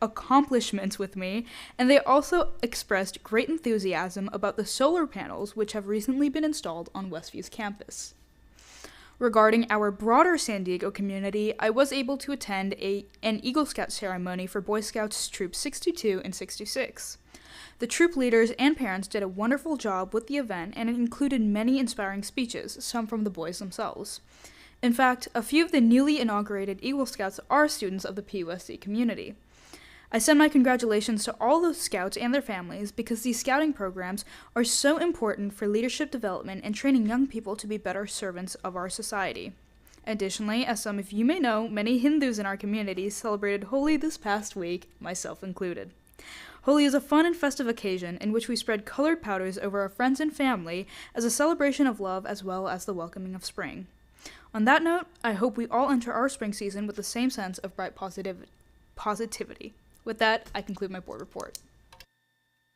accomplishments with me, and they also expressed great enthusiasm about the solar panels which have recently been installed on Westview's campus. Regarding our broader San Diego community, I was able to attend an Eagle Scout ceremony for Boy Scouts Troop 62 and 66. The troop leaders and parents did a wonderful job with the event, and it included many inspiring speeches, some from the boys themselves. In fact, a few of the newly inaugurated Eagle Scouts are students of the PUSD community. I send my congratulations to all those scouts and their families because these scouting programs are so important for leadership development and training young people to be better servants of our society. Additionally, as some of you may know, many Hindus in our community celebrated Holi this past week, myself included. Holi is a fun and festive occasion in which we spread colored powders over our friends and family as a celebration of love as well as the welcoming of spring. On that note, I hope we all enter our spring season with the same sense of bright positivity. With that, I conclude my board report.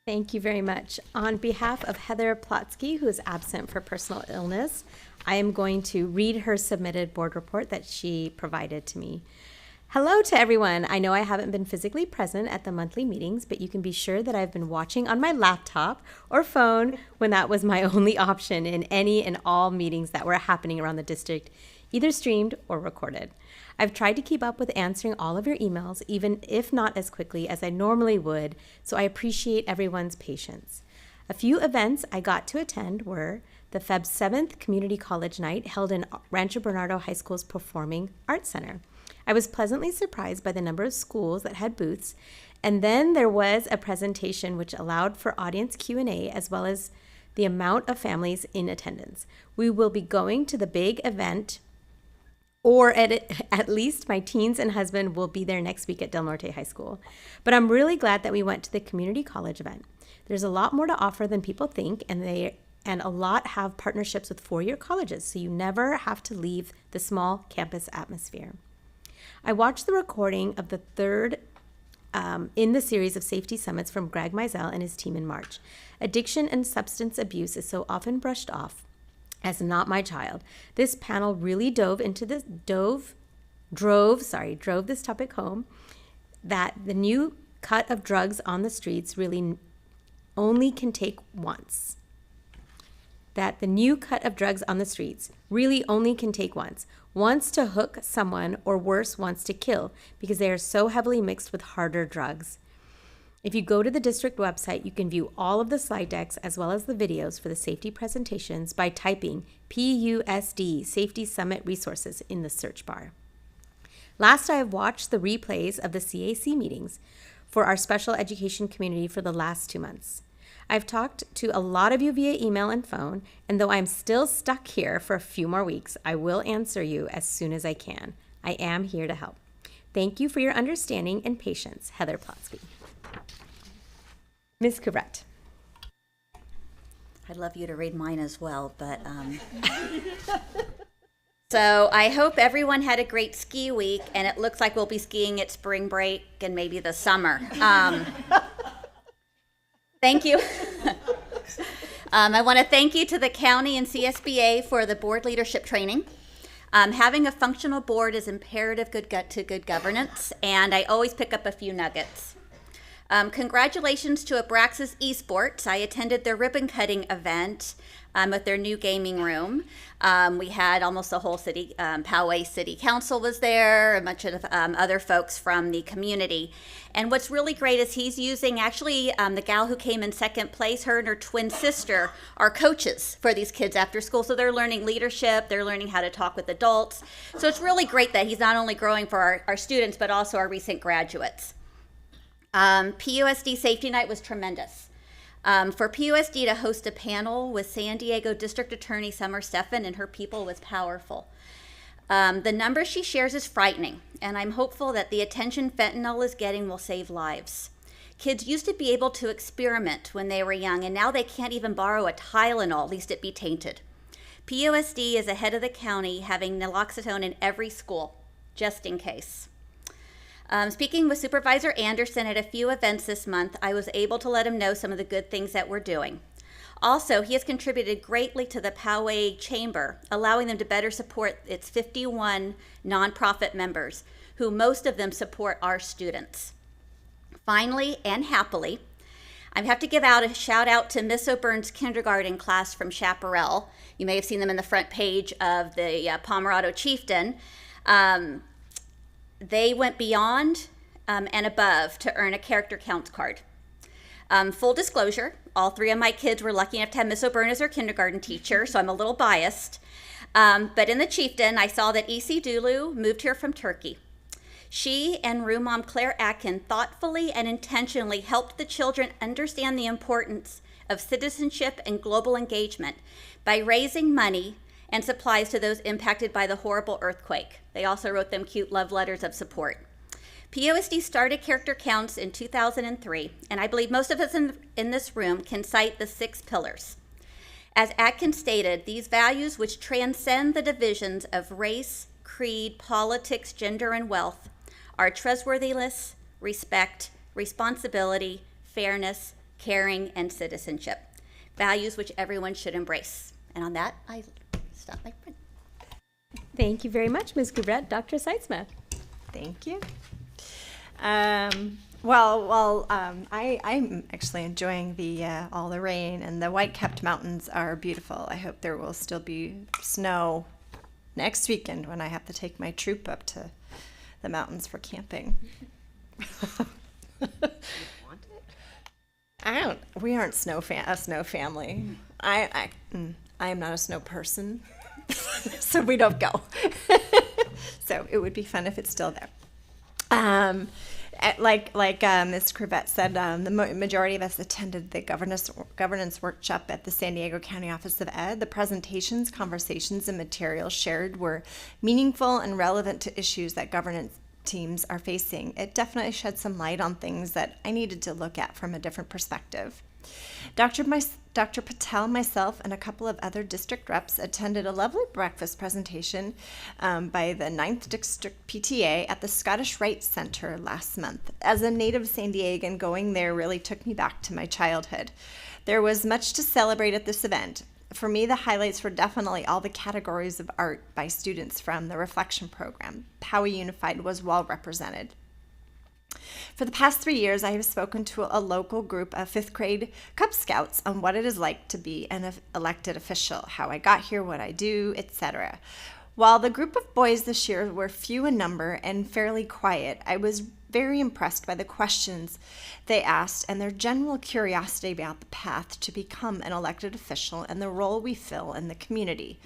Thank you very much. On behalf of Heather Plotsky, who is absent for personal illness, I am going to read her submitted board report that she provided to me. Hello to everyone. I know I haven't been physically present at the monthly meetings, but you can be sure that I've been watching on my laptop or phone when that was my only option in any and all meetings that were happening around the district, either streamed or recorded. I've tried to keep up with answering all of your emails, even if not as quickly as I normally would, so I appreciate everyone's patience. A few events I got to attend were the Feb 7th Community College Night held in Rancho Bernardo High School's Performing Arts Center. I was pleasantly surprised by the number of schools that had booths, and then there was a presentation which allowed for audience Q&A as well as the amount of families in attendance. We will be going to the big event, or at least my teens and husband will be there next week at Del Norte High School. But I'm really glad that we went to the community college event. There's a lot more to offer than people think, and a lot have partnerships with four-year colleges, so you never have to leave the small campus atmosphere. I watched the recording of the third in the series of safety summits from Greg Mizell and his team in March. Addiction and substance abuse is so often brushed off as not my child. This panel really drove this topic home, that the new cut of drugs on the streets really only can take once. That the new cut of drugs on the streets really only can take once to hook someone, or worse, once to kill, because they are so heavily mixed with harder drugs. If you go to the district website, you can view all of the slide decks as well as the videos for the safety presentations by typing PUSD Safety Summit Resources in the search bar. Last, I have watched the replays of the CAC meetings for our special education community for the last 2 months. I've talked to a lot of you via email and phone, and though I'm still stuck here for a few more weeks, I will answer you as soon as I can. I am here to help. Thank you for your understanding and patience. Heather Plotsky. Ms. Cabret. I'd love you to read mine as well, but so I hope everyone had a great ski week, and it looks like we'll be skiing at spring break and maybe the summer. Thank you. I want to thank you to the county and CSBA for the board leadership training. Having a functional board is imperative to good governance, and I always pick up a few nuggets. Congratulations to Abraxas Esports. I attended their ribbon cutting event at their new gaming room. We had almost the whole city, Poway City Council was there, a bunch of other folks from the community. And what's really great is he's using, actually, the gal who came in second place, her and her twin sister are coaches for these kids after school. So they're learning leadership, they're learning how to talk with adults. So it's really great that he's not only growing for our students, but also our recent graduates. PUSD Safety Night was tremendous. For PUSD to host a panel with San Diego District Attorney Summer Steffen and her people was powerful. The number she shares is frightening, and I'm hopeful that the attention fentanyl is getting will save lives. Kids used to be able to experiment when they were young, and now they can't even borrow a Tylenol, lest it be tainted. PUSD is ahead of the county, having naloxone in every school, just in case. Speaking with Supervisor Anderson at a few events this month, I was able to let him know some of the good things that we're doing. Also, he has contributed greatly to the Poway Chamber, allowing them to better support its 51 nonprofit members, who most of them support our students. Finally, and happily, I have to give out a shout out to Miss O'Byrne's kindergarten class from Chaparral. You may have seen them in the front page of the Pomerado Chieftain. They went beyond and above to earn a character counts card. Full disclosure, all 3 of my kids were lucky enough to have Miss O'Byrne as their kindergarten teacher, so I'm a little biased. But in the Chieftain, I saw that E.C. Dulu moved here from Turkey. She and room mom Claire Atkin thoughtfully and intentionally helped the children understand the importance of citizenship and global engagement by raising money and supplies to those impacted by the horrible earthquake. They also wrote them cute love letters of support. PUSD started character counts in 2003, and I believe most of us in this room can cite the 6 pillars. As Atkins stated, these values, which transcend the divisions of race, creed, politics, gender, and wealth, are trustworthiness, respect, responsibility, fairness, caring, and citizenship. Values which everyone should embrace. And on that, I stop my print. Thank you very much, Ms. Cabret. Dr. Seitzma. Thank you. I'm actually enjoying all the rain, and the white-capped mountains are beautiful. I hope there will still be snow next weekend when I have to take my troop up to the mountains for camping. We aren't a snow family. I am not a snow person, so we don't go. So it would be fun if it's still there. Like Ms. Crevette said, the majority of us attended the governance workshop at the San Diego County Office of Ed. The presentations, conversations, and materials shared were meaningful and relevant to issues that governance teams are facing. It definitely shed some light on things that I needed to look at from a different perspective. Dr. Patel, myself, and a couple of other district reps attended a lovely breakfast presentation by the 9th District PTA at the Scottish Rite Center last month. As a native San Diegan, going there really took me back to my childhood. There was much to celebrate at this event. For me, the highlights were definitely all the categories of art by students from the Reflection program. Poway Unified was well represented. For the past 3 years, I have spoken to a local group of 5th grade Cub Scouts on what it is like to be an elected official, how I got here, what I do, etc. While the group of boys this year were few in number and fairly quiet, I was very impressed by the questions they asked and their general curiosity about the path to become an elected official and the role we fill in the community.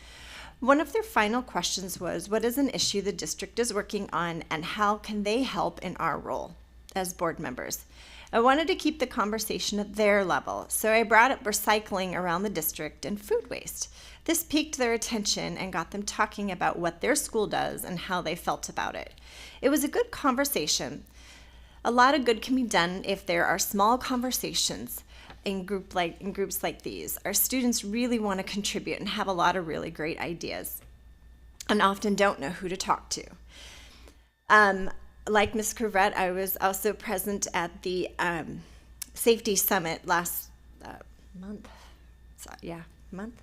One of their final questions was, what is an issue the district is working on and how can they help in our role as board members? I wanted to keep the conversation at their level, so I brought up recycling around the district and food waste. This piqued their attention and got them talking about what their school does and how they felt about it. It was a good conversation. A lot of good can be done if there are small conversations in groups like these. Our students really want to contribute and have a lot of really great ideas and often don't know who to talk to. Like Ms. Crevette, I was also present at the Safety Summit last month. Month?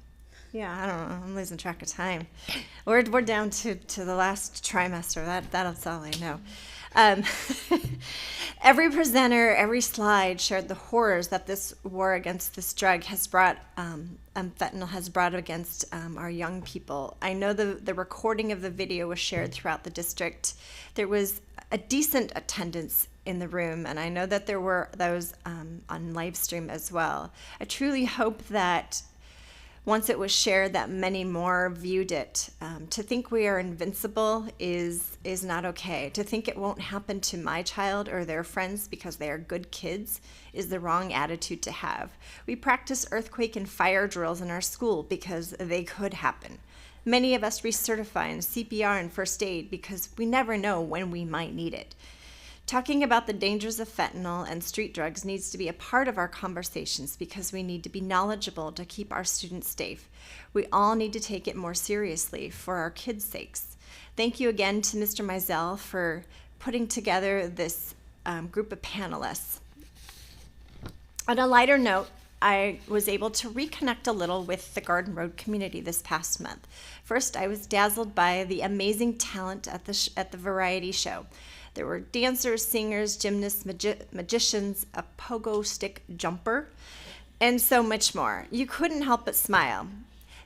Yeah, I don't know. I'm losing track of time. We're down to the last trimester. That's all I know. Every presenter, every slide shared the horrors that this war against this drug has brought, fentanyl has brought against our young people. I know the recording of the video was shared throughout the district. There was a decent attendance in the room, and I know that there were those on live stream as well. I truly hope that once it was shared that many more viewed it. To think we are invincible is not okay. To think it won't happen to my child or their friends because they are good kids is the wrong attitude to have. We practice earthquake and fire drills in our school because they could happen. Many of us recertify in CPR and first aid because we never know when we might need it. Talking about the dangers of fentanyl and street drugs needs to be a part of our conversations because we need to be knowledgeable to keep our students safe. We all need to take it more seriously for our kids' sakes. Thank you again to Mr. Mizell for putting together this group of panelists. On a lighter note, I was able to reconnect a little with the Garden Road community this past month. First, I was dazzled by the amazing talent at the variety show. There were dancers, singers, gymnasts, magicians, a pogo stick jumper, and so much more. You couldn't help but smile.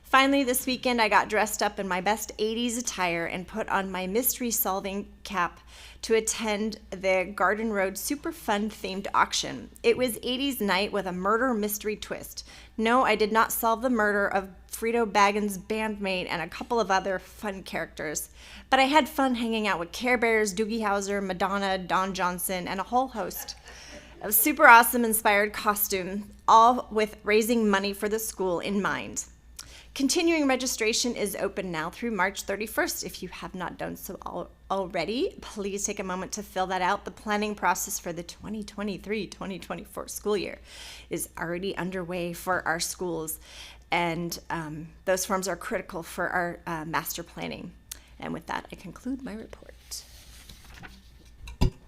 Finally, this weekend, I got dressed up in my best 80s attire and put on my mystery-solving cap to attend the Garden Road Super Fun themed auction. It was 80s night with a murder mystery twist. No, I did not solve the murder of Frito Baggins' bandmate and a couple of other fun characters, but I had fun hanging out with Care Bears, Doogie Howser, Madonna, Don Johnson, and a whole host of super awesome inspired costumes, all with raising money for the school in mind. Continuing registration is open now through March 31st. If you have not done so already, please take a moment to fill that out. The planning process for the 2023-2024 school year is already underway for our schools, and those forms are critical for our master planning. And with that, I conclude my report.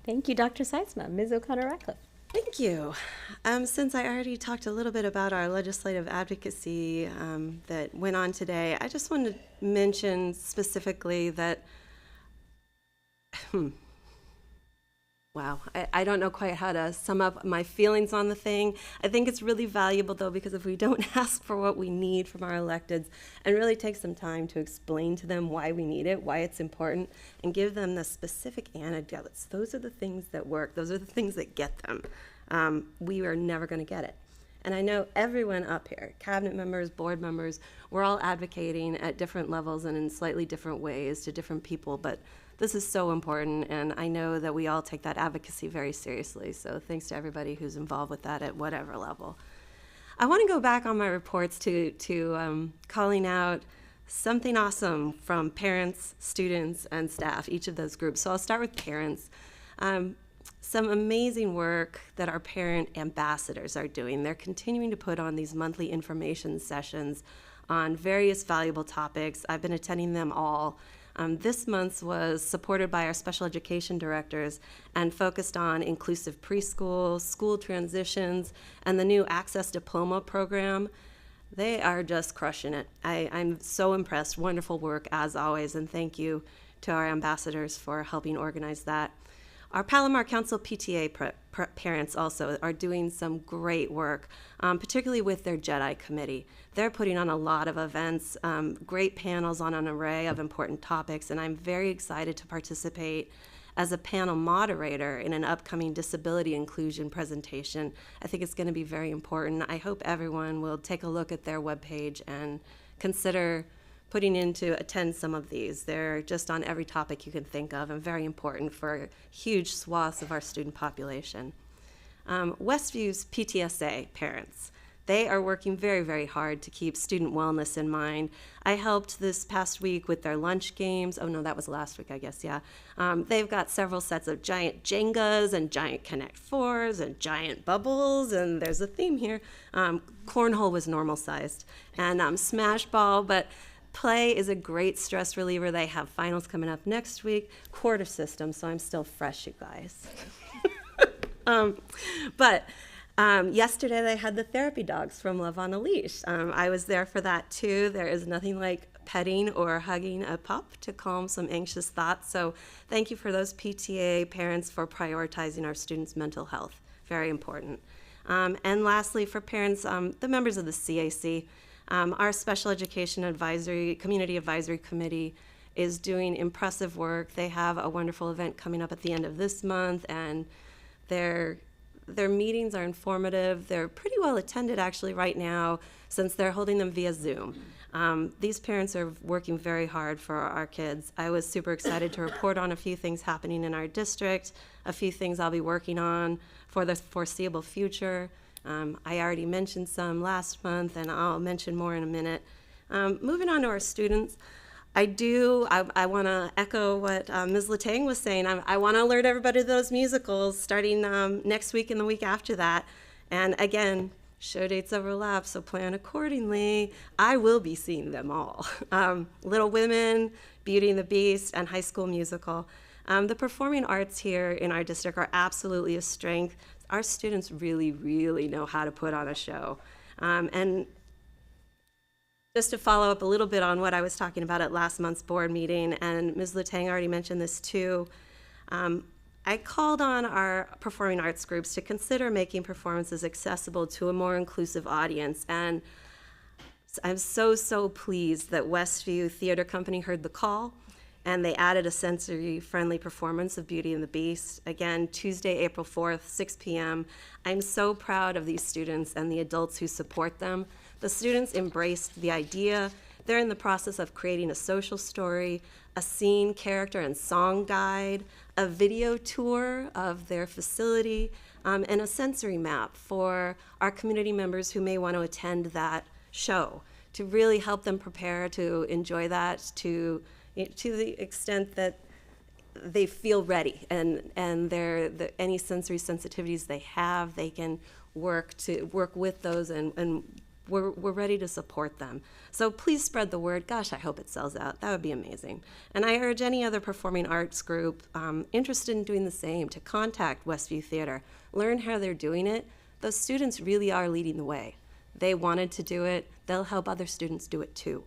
Thank you, Dr. Seitzma. Ms. O'Connor-Ratcliffe. Thank you. Since I already talked a little bit about our legislative advocacy that went on today, I just wanted to mention specifically that, wow, I don't know quite how to sum up my feelings on the thing. I think it's really valuable, though, because if we don't ask for what we need from our electeds and really take some time to explain to them why we need it, why it's important, and give them the specific anecdotes, those are the things that work. Those are the things that get them. We are never going to get it. And I know everyone up here, cabinet members, board members, we're all advocating at different levels and in slightly different ways to different people, but this is so important, and I know that we all take that advocacy very seriously, so thanks to everybody who's involved with that at whatever level. I want to go back on my reports to calling out something awesome from parents, students, and staff, each of those groups. So I'll start with parents. Some amazing work that our parent ambassadors are doing. They're continuing to put on these monthly information sessions on various valuable topics. I've been attending them all. This month's was supported by our special education directors and focused on inclusive preschool, school transitions, and the new Access Diploma program. They are just crushing it. I'm so impressed. Wonderful work as always, and thank you to our ambassadors for helping organize that. Our Palomar Council PTA parents also are doing some great work, particularly with their Jedi committee. They're putting on a lot of events, great panels on an array of important topics, and I'm very excited to participate as a panel moderator in an upcoming disability inclusion presentation. I think it's going to be very important. I hope everyone will take a look at their webpage and consider putting in to attend some of these. They're just on every topic you can think of and very important for huge swaths of our student population. Westview's PTSA parents, they are working very, very hard to keep student wellness in mind. I helped this past week with their lunch games. Oh no, that was last week, I guess, yeah. They've got several sets of giant Jengas and giant Connect Fours and giant bubbles, and there's a theme here. Cornhole was normal sized, and Smash Ball, but play is a great stress reliever. They have finals coming up next week. Quarter system, so I'm still fresh, you guys. Yesterday they had the therapy dogs from Love on a Leash. I was there for that too. There is nothing like petting or hugging a pup to calm some anxious thoughts. So thank you for those PTA parents for prioritizing our students' mental health. Very important. And lastly, for parents, the members of the CAC, our Special Education Community Advisory Committee is doing impressive work. They have a wonderful event coming up at the end of this month, and their meetings are informative. They're pretty well attended actually right now since they're holding them via Zoom. These parents are working very hard for our kids. I was super excited to report on a few things happening in our district, a few things I'll be working on for the foreseeable future. I already mentioned some last month, and I'll mention more in a minute. Moving on to our students, I want to echo what Ms. Latang was saying. I want to alert everybody to those musicals starting next week and the week after that. And again, show dates overlap, so plan accordingly. I will be seeing them all. Little Women, Beauty and the Beast, and High School Musical. The performing arts here in our district are absolutely a strength. Our students really, really know how to put on a show. And just to follow up a little bit on what I was talking about at last month's board meeting, and Ms. Latang already mentioned this too, I called on our performing arts groups to consider making performances accessible to a more inclusive audience. And I'm so pleased that Westview Theater Company heard the call, and they added a sensory-friendly performance of Beauty and the Beast. Again, Tuesday, April 4th, 6 p.m. I'm so proud of these students and the adults who support them. The students embraced the idea. They're in the process of creating a social story, a scene, character, and song guide, a video tour of their facility, and a sensory map for our community members who may want to attend that show, to really help them prepare to enjoy that, to the extent that they feel ready, and any sensory sensitivities they have, they can work with those, and we're ready to support them. So please spread the word. Gosh, I hope it sells out. That would be amazing. And I urge any other performing arts group interested in doing the same to contact Westview Theater. Learn how they're doing it. Those students really are leading the way. They wanted to do it. They'll help other students do it too.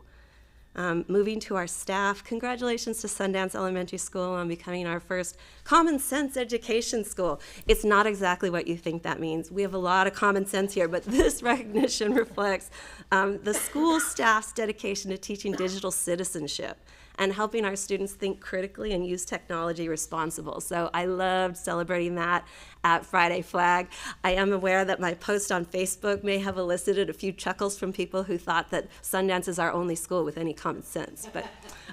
Moving to our staff, congratulations to Sundance Elementary School on becoming our first common sense education school. It's not exactly what you think that means. We have a lot of common sense here, but this recognition reflects the school staff's dedication to teaching digital citizenship and helping our students think critically and use technology responsible. So I loved celebrating that at Friday Flag. I am aware that my post on Facebook may have elicited a few chuckles from people who thought that Sundance is our only school with any common sense. But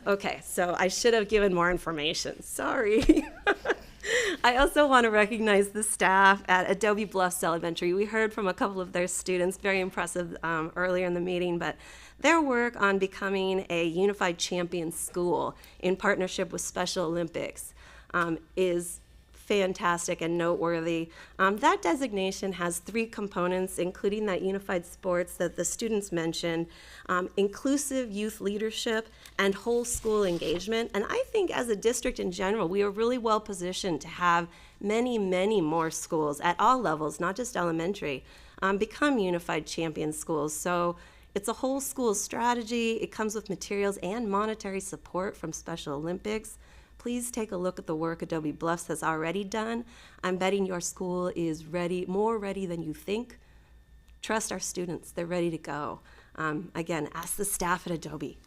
okay, so I should have given more information. Sorry. I also want to recognize the staff at Adobe Bluffs Elementary. We heard from a couple of their students, very impressive earlier in the meeting, but their work on becoming a unified champion school in partnership with Special Olympics is fantastic and noteworthy. That designation has 3 components, including that unified sports that the students mentioned, inclusive youth leadership, and whole school engagement. And I think as a district in general, we are really well positioned to have many, many more schools at all levels, not just elementary, become unified champion schools. So it's a whole school strategy. It comes with materials and monetary support from Special Olympics. please take a look at the work Adobe Bluffs has already done. I'm betting your school is ready, more ready than you think. Trust our students, they're ready to go. Again, ask the staff at Adobe.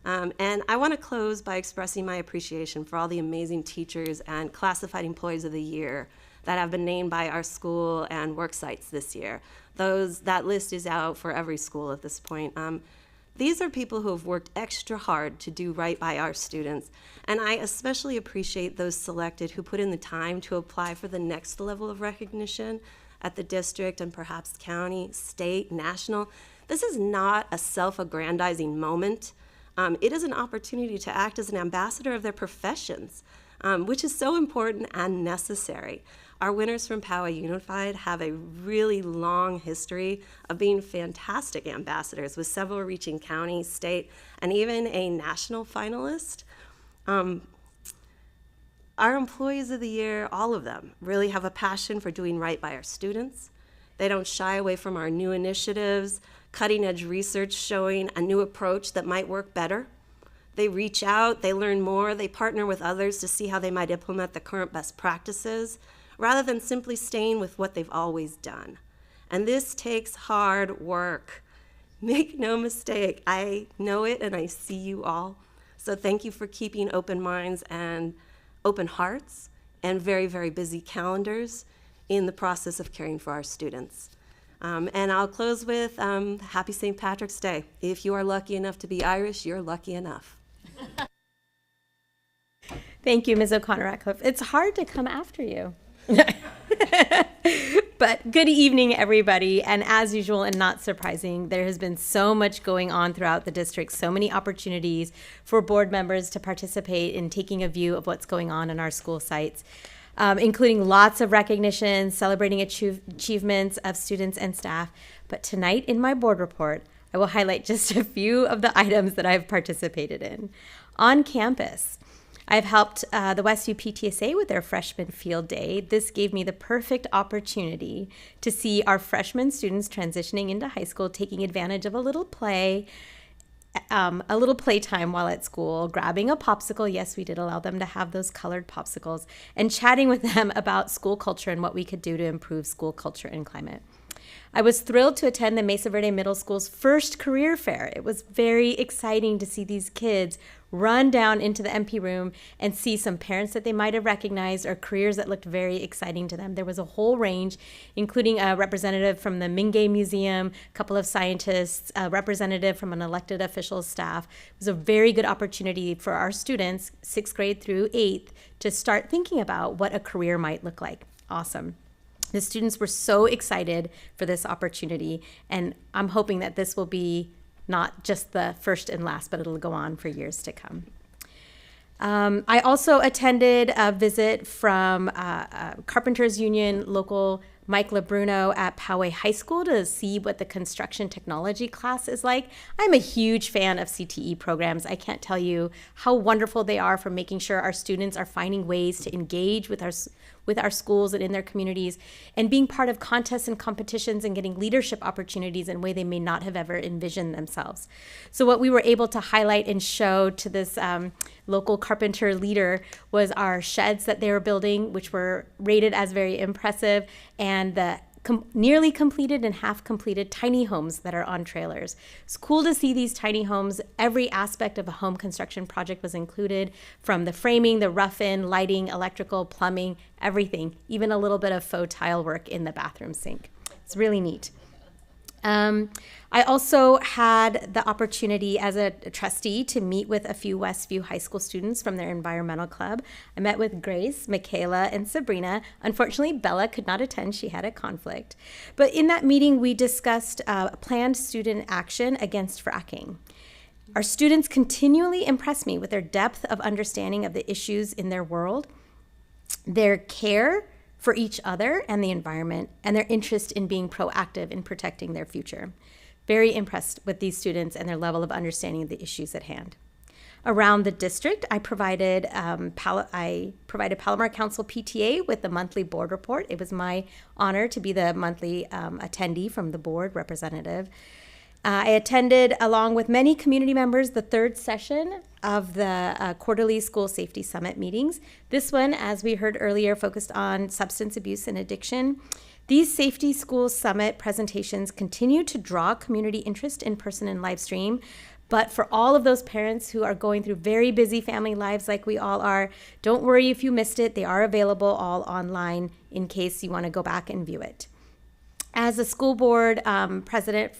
And I want to close by expressing my appreciation for all the amazing teachers and classified employees of the year that have been named by our school and work sites this year. That list is out for every school at this point. These are people who have worked extra hard to do right by our students, and I especially appreciate those selected who put in the time to apply for the next level of recognition at the district and perhaps county, state, national. This is not a self-aggrandizing moment. It is an opportunity to act as an ambassador of their professions, which is so important and necessary. Our winners from Poway Unified have a really long history of being fantastic ambassadors, with several reaching county, state, and even a national finalist. Our employees of the year, all of them, really have a passion for doing right by our students. They don't shy away from our new initiatives, cutting-edge research showing a new approach that might work better. They reach out, they learn more, they partner with others to see how they might implement the current best practices, rather than simply staying with what they've always done. And this takes hard work. Make no mistake, I know it and I see you all. So thank you for keeping open minds and open hearts and very, very busy calendars in the process of caring for our students. And I'll close with Happy St. Patrick's Day. If you are lucky enough to be Irish, you're lucky enough. Thank you, Ms. O'Connor-Ratcliffe. It's hard to come after you. But good evening, everybody. And as usual, and not surprising, there has been so much going on throughout the district, so many opportunities for board members to participate in taking a view of what's going on in our school sites. Including lots of recognition, celebrating achievements of students and staff. But tonight in my board report, I will highlight just a few of the items that I've participated in. On campus, I've helped the Westview PTSA with their freshman field day. This gave me the perfect opportunity to see our freshman students transitioning into high school, taking advantage of a little play, a little playtime while at school, grabbing a popsicle. Yes, we did allow them to have those colored popsicles, and chatting with them about school culture and what we could do to improve school culture and climate. I was thrilled to attend the Mesa Verde Middle School's first career fair. It was very exciting to see these kids run down into the MP room and see some parents that they might have recognized or careers that looked very exciting to them. There was a whole range, including a representative from the Mingay Museum, a couple of scientists, a representative from an elected officials staff. It was a very good opportunity for our students, 6th grade through 8th, to start thinking about what a career might look like. Awesome. The students were so excited for this opportunity, and I'm hoping that this will be not just the first and last, but it'll go on for years to come. I also attended a visit from Carpenters Union local Mike LeBruno at Poway High School to see what the construction technology class is like. I'm a huge fan of CTE programs. I can't tell you how wonderful they are for making sure our students are finding ways to engage with our schools and in their communities, and being part of contests and competitions and getting leadership opportunities in a way they may not have ever envisioned themselves. So what we were able to highlight and show to this local carpenter leader was our sheds that they were building, which were rated as very impressive, and the nearly completed and half completed tiny homes that are on trailers. It's cool to see these tiny homes. Every aspect of a home construction project was included, from the framing, the rough-in, lighting, electrical, plumbing, everything, even a little bit of faux tile work in the bathroom sink. It's really neat. I also had the opportunity as a trustee to meet with a few Westview High School students from their environmental club. I met with Grace, Michaela, and Sabrina. Unfortunately, Bella could not attend. She had a conflict. But in that meeting, we discussed planned student action against fracking. Our students continually impress me with their depth of understanding of the issues in their world, their care for each other and the environment, and their interest in being proactive in protecting their future. Very impressed with these students and their level of understanding of the issues at hand. Around the district, I provided Palomar Council PTA with the monthly board report. It was my honor to be the monthly attendee from the board representative. I attended, along with many community members, the third session of the quarterly school safety summit meetings. This one, as we heard earlier, focused on substance abuse and addiction. These Safety School Summit presentations continue to draw community interest in person and live stream. But for all of those parents who are going through very busy family lives like we all are, don't worry if you missed it. They are available all online in case you want to go back and view it. As a school board president,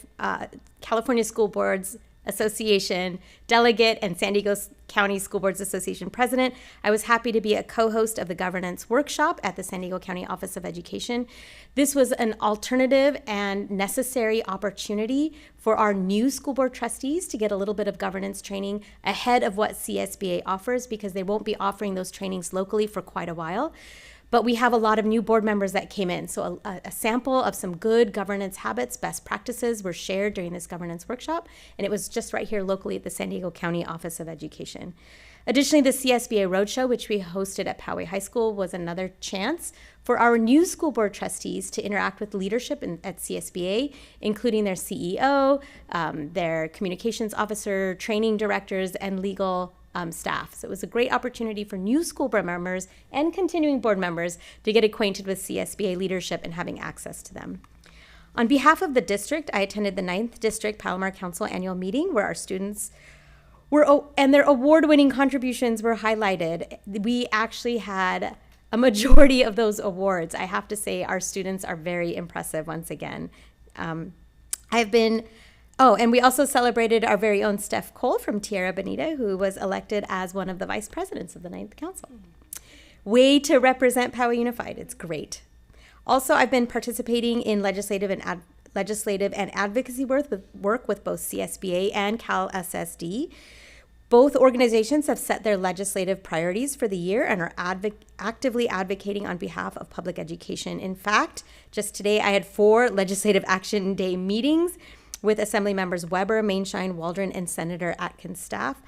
California School Boards Association delegate and San Diego County School Boards Association president, I was happy to be a co-host of the governance workshop at the San Diego County Office of Education. This was an alternative and necessary opportunity for our new school board trustees to get a little bit of governance training ahead of what CSBA offers, because they won't be offering those trainings locally for quite a while. But we have a lot of new board members that came in. So a sample of some good governance habits, best practices were shared during this governance workshop. And it was just right here locally at the San Diego County Office of Education. Additionally, the CSBA Roadshow, which we hosted at Poway High School, was another chance for our new school board trustees to interact with leadership at CSBA, including their CEO, their communications officer, training directors, and legal staff. So it was a great opportunity for new school board members and continuing board members to get acquainted with CSBA leadership and having access to them. On behalf of the district, I attended the 9th District Palomar Council annual meeting, where our students and their award-winning contributions were highlighted. We actually had a majority of those awards. I have to say our students are very impressive once again. And we also celebrated our very own Steph Cole from Tierra Bonita, who was elected as one of the vice presidents of the 9th Council. Way to represent Poway Unified. It's great. Also, I've been participating in legislative and advocacy work with both CSBA and Cal SSD. Both organizations have set their legislative priorities for the year and are actively advocating on behalf of public education. In fact, just today I had 4 Legislative Action Day meetings with Assembly Members Weber, Mainshine, Waldron, and Senator Atkins' staff.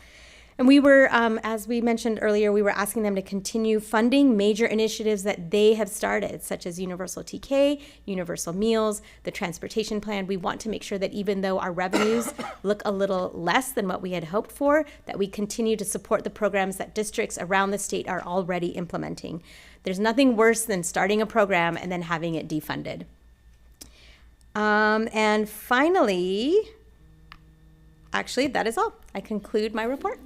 And we were, as we mentioned earlier, we were asking them to continue funding major initiatives that they have started, such as Universal TK, Universal Meals, the Transportation Plan. We want to make sure that even though our revenues look a little less than what we had hoped for, that we continue to support the programs that districts around the state are already implementing. There's nothing worse than starting a program and then having it defunded. And finally, actually, that is all. I conclude my report.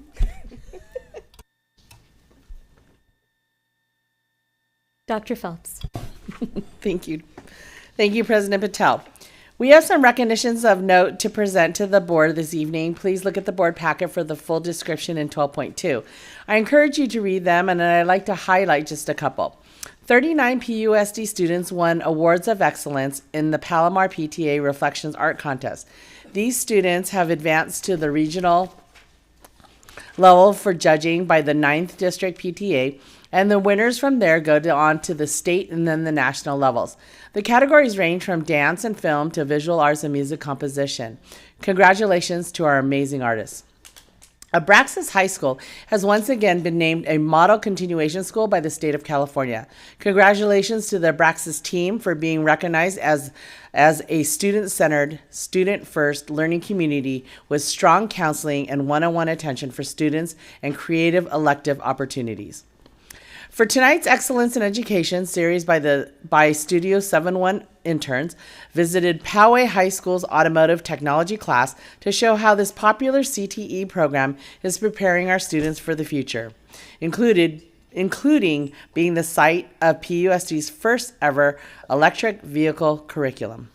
Dr. Phelps. Thank you. Thank you, President Patel. We have some recognitions of note to present to the board this evening. Please look at the board packet for the full description in 12.2. I encourage you to read them, and I'd like to highlight just a couple. 39 PUSD students won Awards of Excellence in the Palomar PTA Reflections Art Contest. These students have advanced to the regional level for judging by the 9th District PTA, and the winners from there go on to the state and then the national levels. The categories range from dance and film to visual arts and music composition. Congratulations to our amazing artists. Abraxas High School has once again been named a model continuation school by the state of California. Congratulations to the Abraxas team for being recognized as a student-centered, student-first learning community with strong counseling and one-on-one attention for students and creative elective opportunities. For tonight's Excellence in Education series by Studio 71 interns, visited Poway High School's automotive technology class to show how this popular CTE program is preparing our students for the future, including being the site of PUSD's first ever electric vehicle curriculum.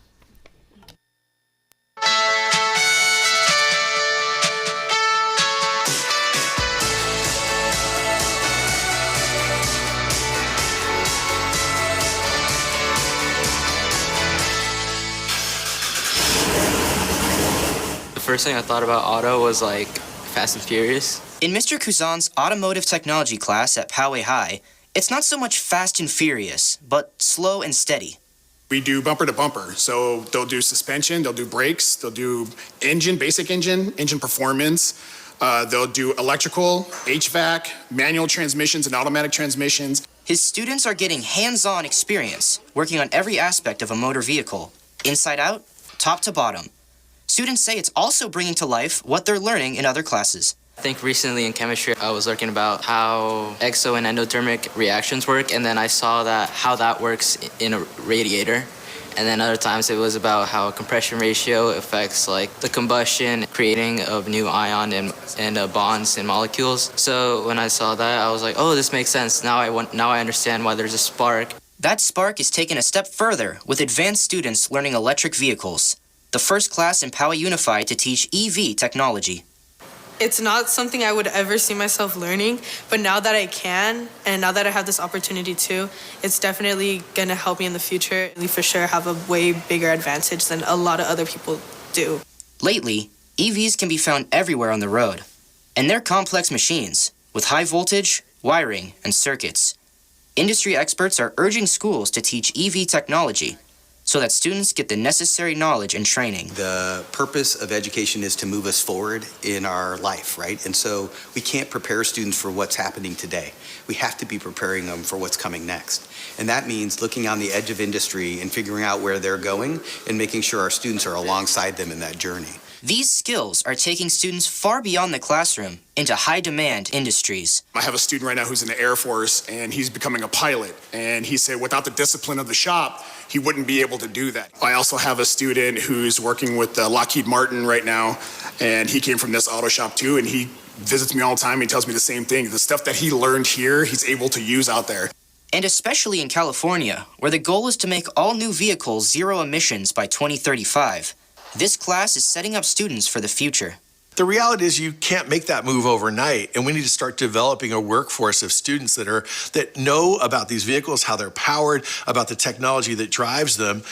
First thing I thought about auto was like Fast and Furious. In Mr. Kuzan's automotive technology class at Poway High, it's not so much fast and furious, but slow and steady. We do bumper to bumper, so they'll do suspension, they'll do brakes, they'll do engine, basic engine performance. They'll do electrical, HVAC, manual transmissions and automatic transmissions. His students are getting hands-on experience, working on every aspect of a motor vehicle, inside out, top to bottom. Students say it's also bringing to life what they're learning in other classes. I think recently in chemistry, I was learning about how exo and endothermic reactions work, and then I saw that how that works in a radiator. And then other times it was about how a compression ratio affects like the combustion, creating of new ion and bonds in molecules. So when I saw that, I was like, oh, this makes sense. Now I understand why there's a spark. That spark is taken a step further with advanced students learning electric vehicles. The first class in Poway Unified to teach EV technology. It's not something I would ever see myself learning, but now that I can, and now that I have this opportunity too, it's definitely gonna help me in the future. We for sure have a way bigger advantage than a lot of other people do. Lately, EVs can be found everywhere on the road, and they're complex machines with high voltage, wiring, and circuits. Industry experts are urging schools to teach EV technology so that students get the necessary knowledge and training. The purpose of education is to move us forward in our life, right? And so we can't prepare students for what's happening today. We have to be preparing them for what's coming next. And that means looking on the edge of industry and figuring out where they're going and making sure our students are alongside them in that journey. These skills are taking students far beyond the classroom into high-demand industries. I have a student right now who's in the Air Force, and he's becoming a pilot. And he said without the discipline of the shop, he wouldn't be able to do that. I also have a student who's working with Lockheed Martin right now, and he came from this auto shop too, and he visits me all the time. He tells me the same thing. The stuff that he learned here, he's able to use out there. And especially in California, where the goal is to make all new vehicles zero emissions by 2035. This class is setting up students for the future. The reality is you can't make that move overnight, and we need to start developing a workforce of students that know about these vehicles, how they're powered, about the technology that drives them,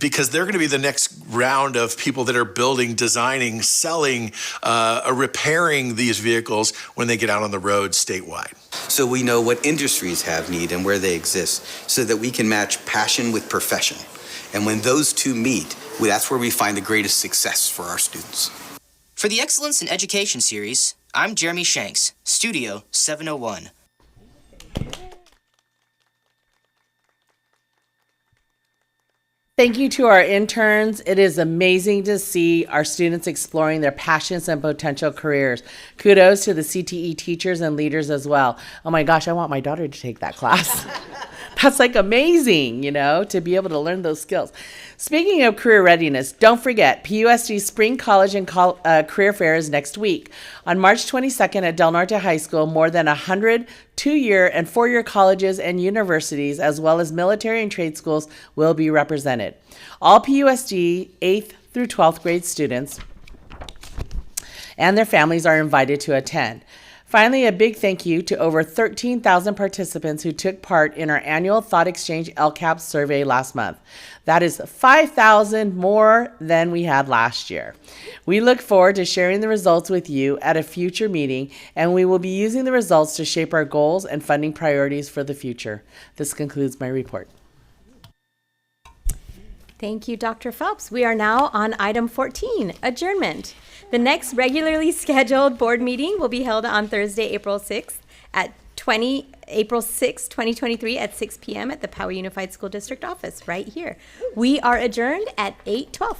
because they're going to be the next round of people that are building, designing, selling, repairing these vehicles when they get out on the road statewide. So we know what industries have need and where they exist so that we can match passion with profession. And when those two meet, that's where we find the greatest success for our students. For the Excellence in Education series, I'm Jeremy Shanks, Studio 701. Thank you to our interns. It is amazing to see our students exploring their passions and potential careers. Kudos to the CTE teachers and leaders as well. Oh my gosh, I want my daughter to take that class. That's like amazing, to be able to learn those skills. Speaking of career readiness, don't forget, PUSD Spring College and Career Fair is next week. On March 22nd at Del Norte High School, more than 100 two-year and four-year colleges and universities, as well as military and trade schools, will be represented. All PUSD 8th through 12th grade students and their families are invited to attend. Finally, a big thank you to over 13,000 participants who took part in our annual Thought Exchange LCAP survey last month. That is 5,000 more than we had last year. We look forward to sharing the results with you at a future meeting, and we will be using the results to shape our goals and funding priorities for the future. This concludes my report. Thank you, Dr. Phelps. We are now on item 14, adjournment. The next regularly scheduled board meeting will be held on Thursday, April 6th at April 6, 2023 at 6 p.m. at the Poway Unified School District office right here. We are adjourned at 8:12.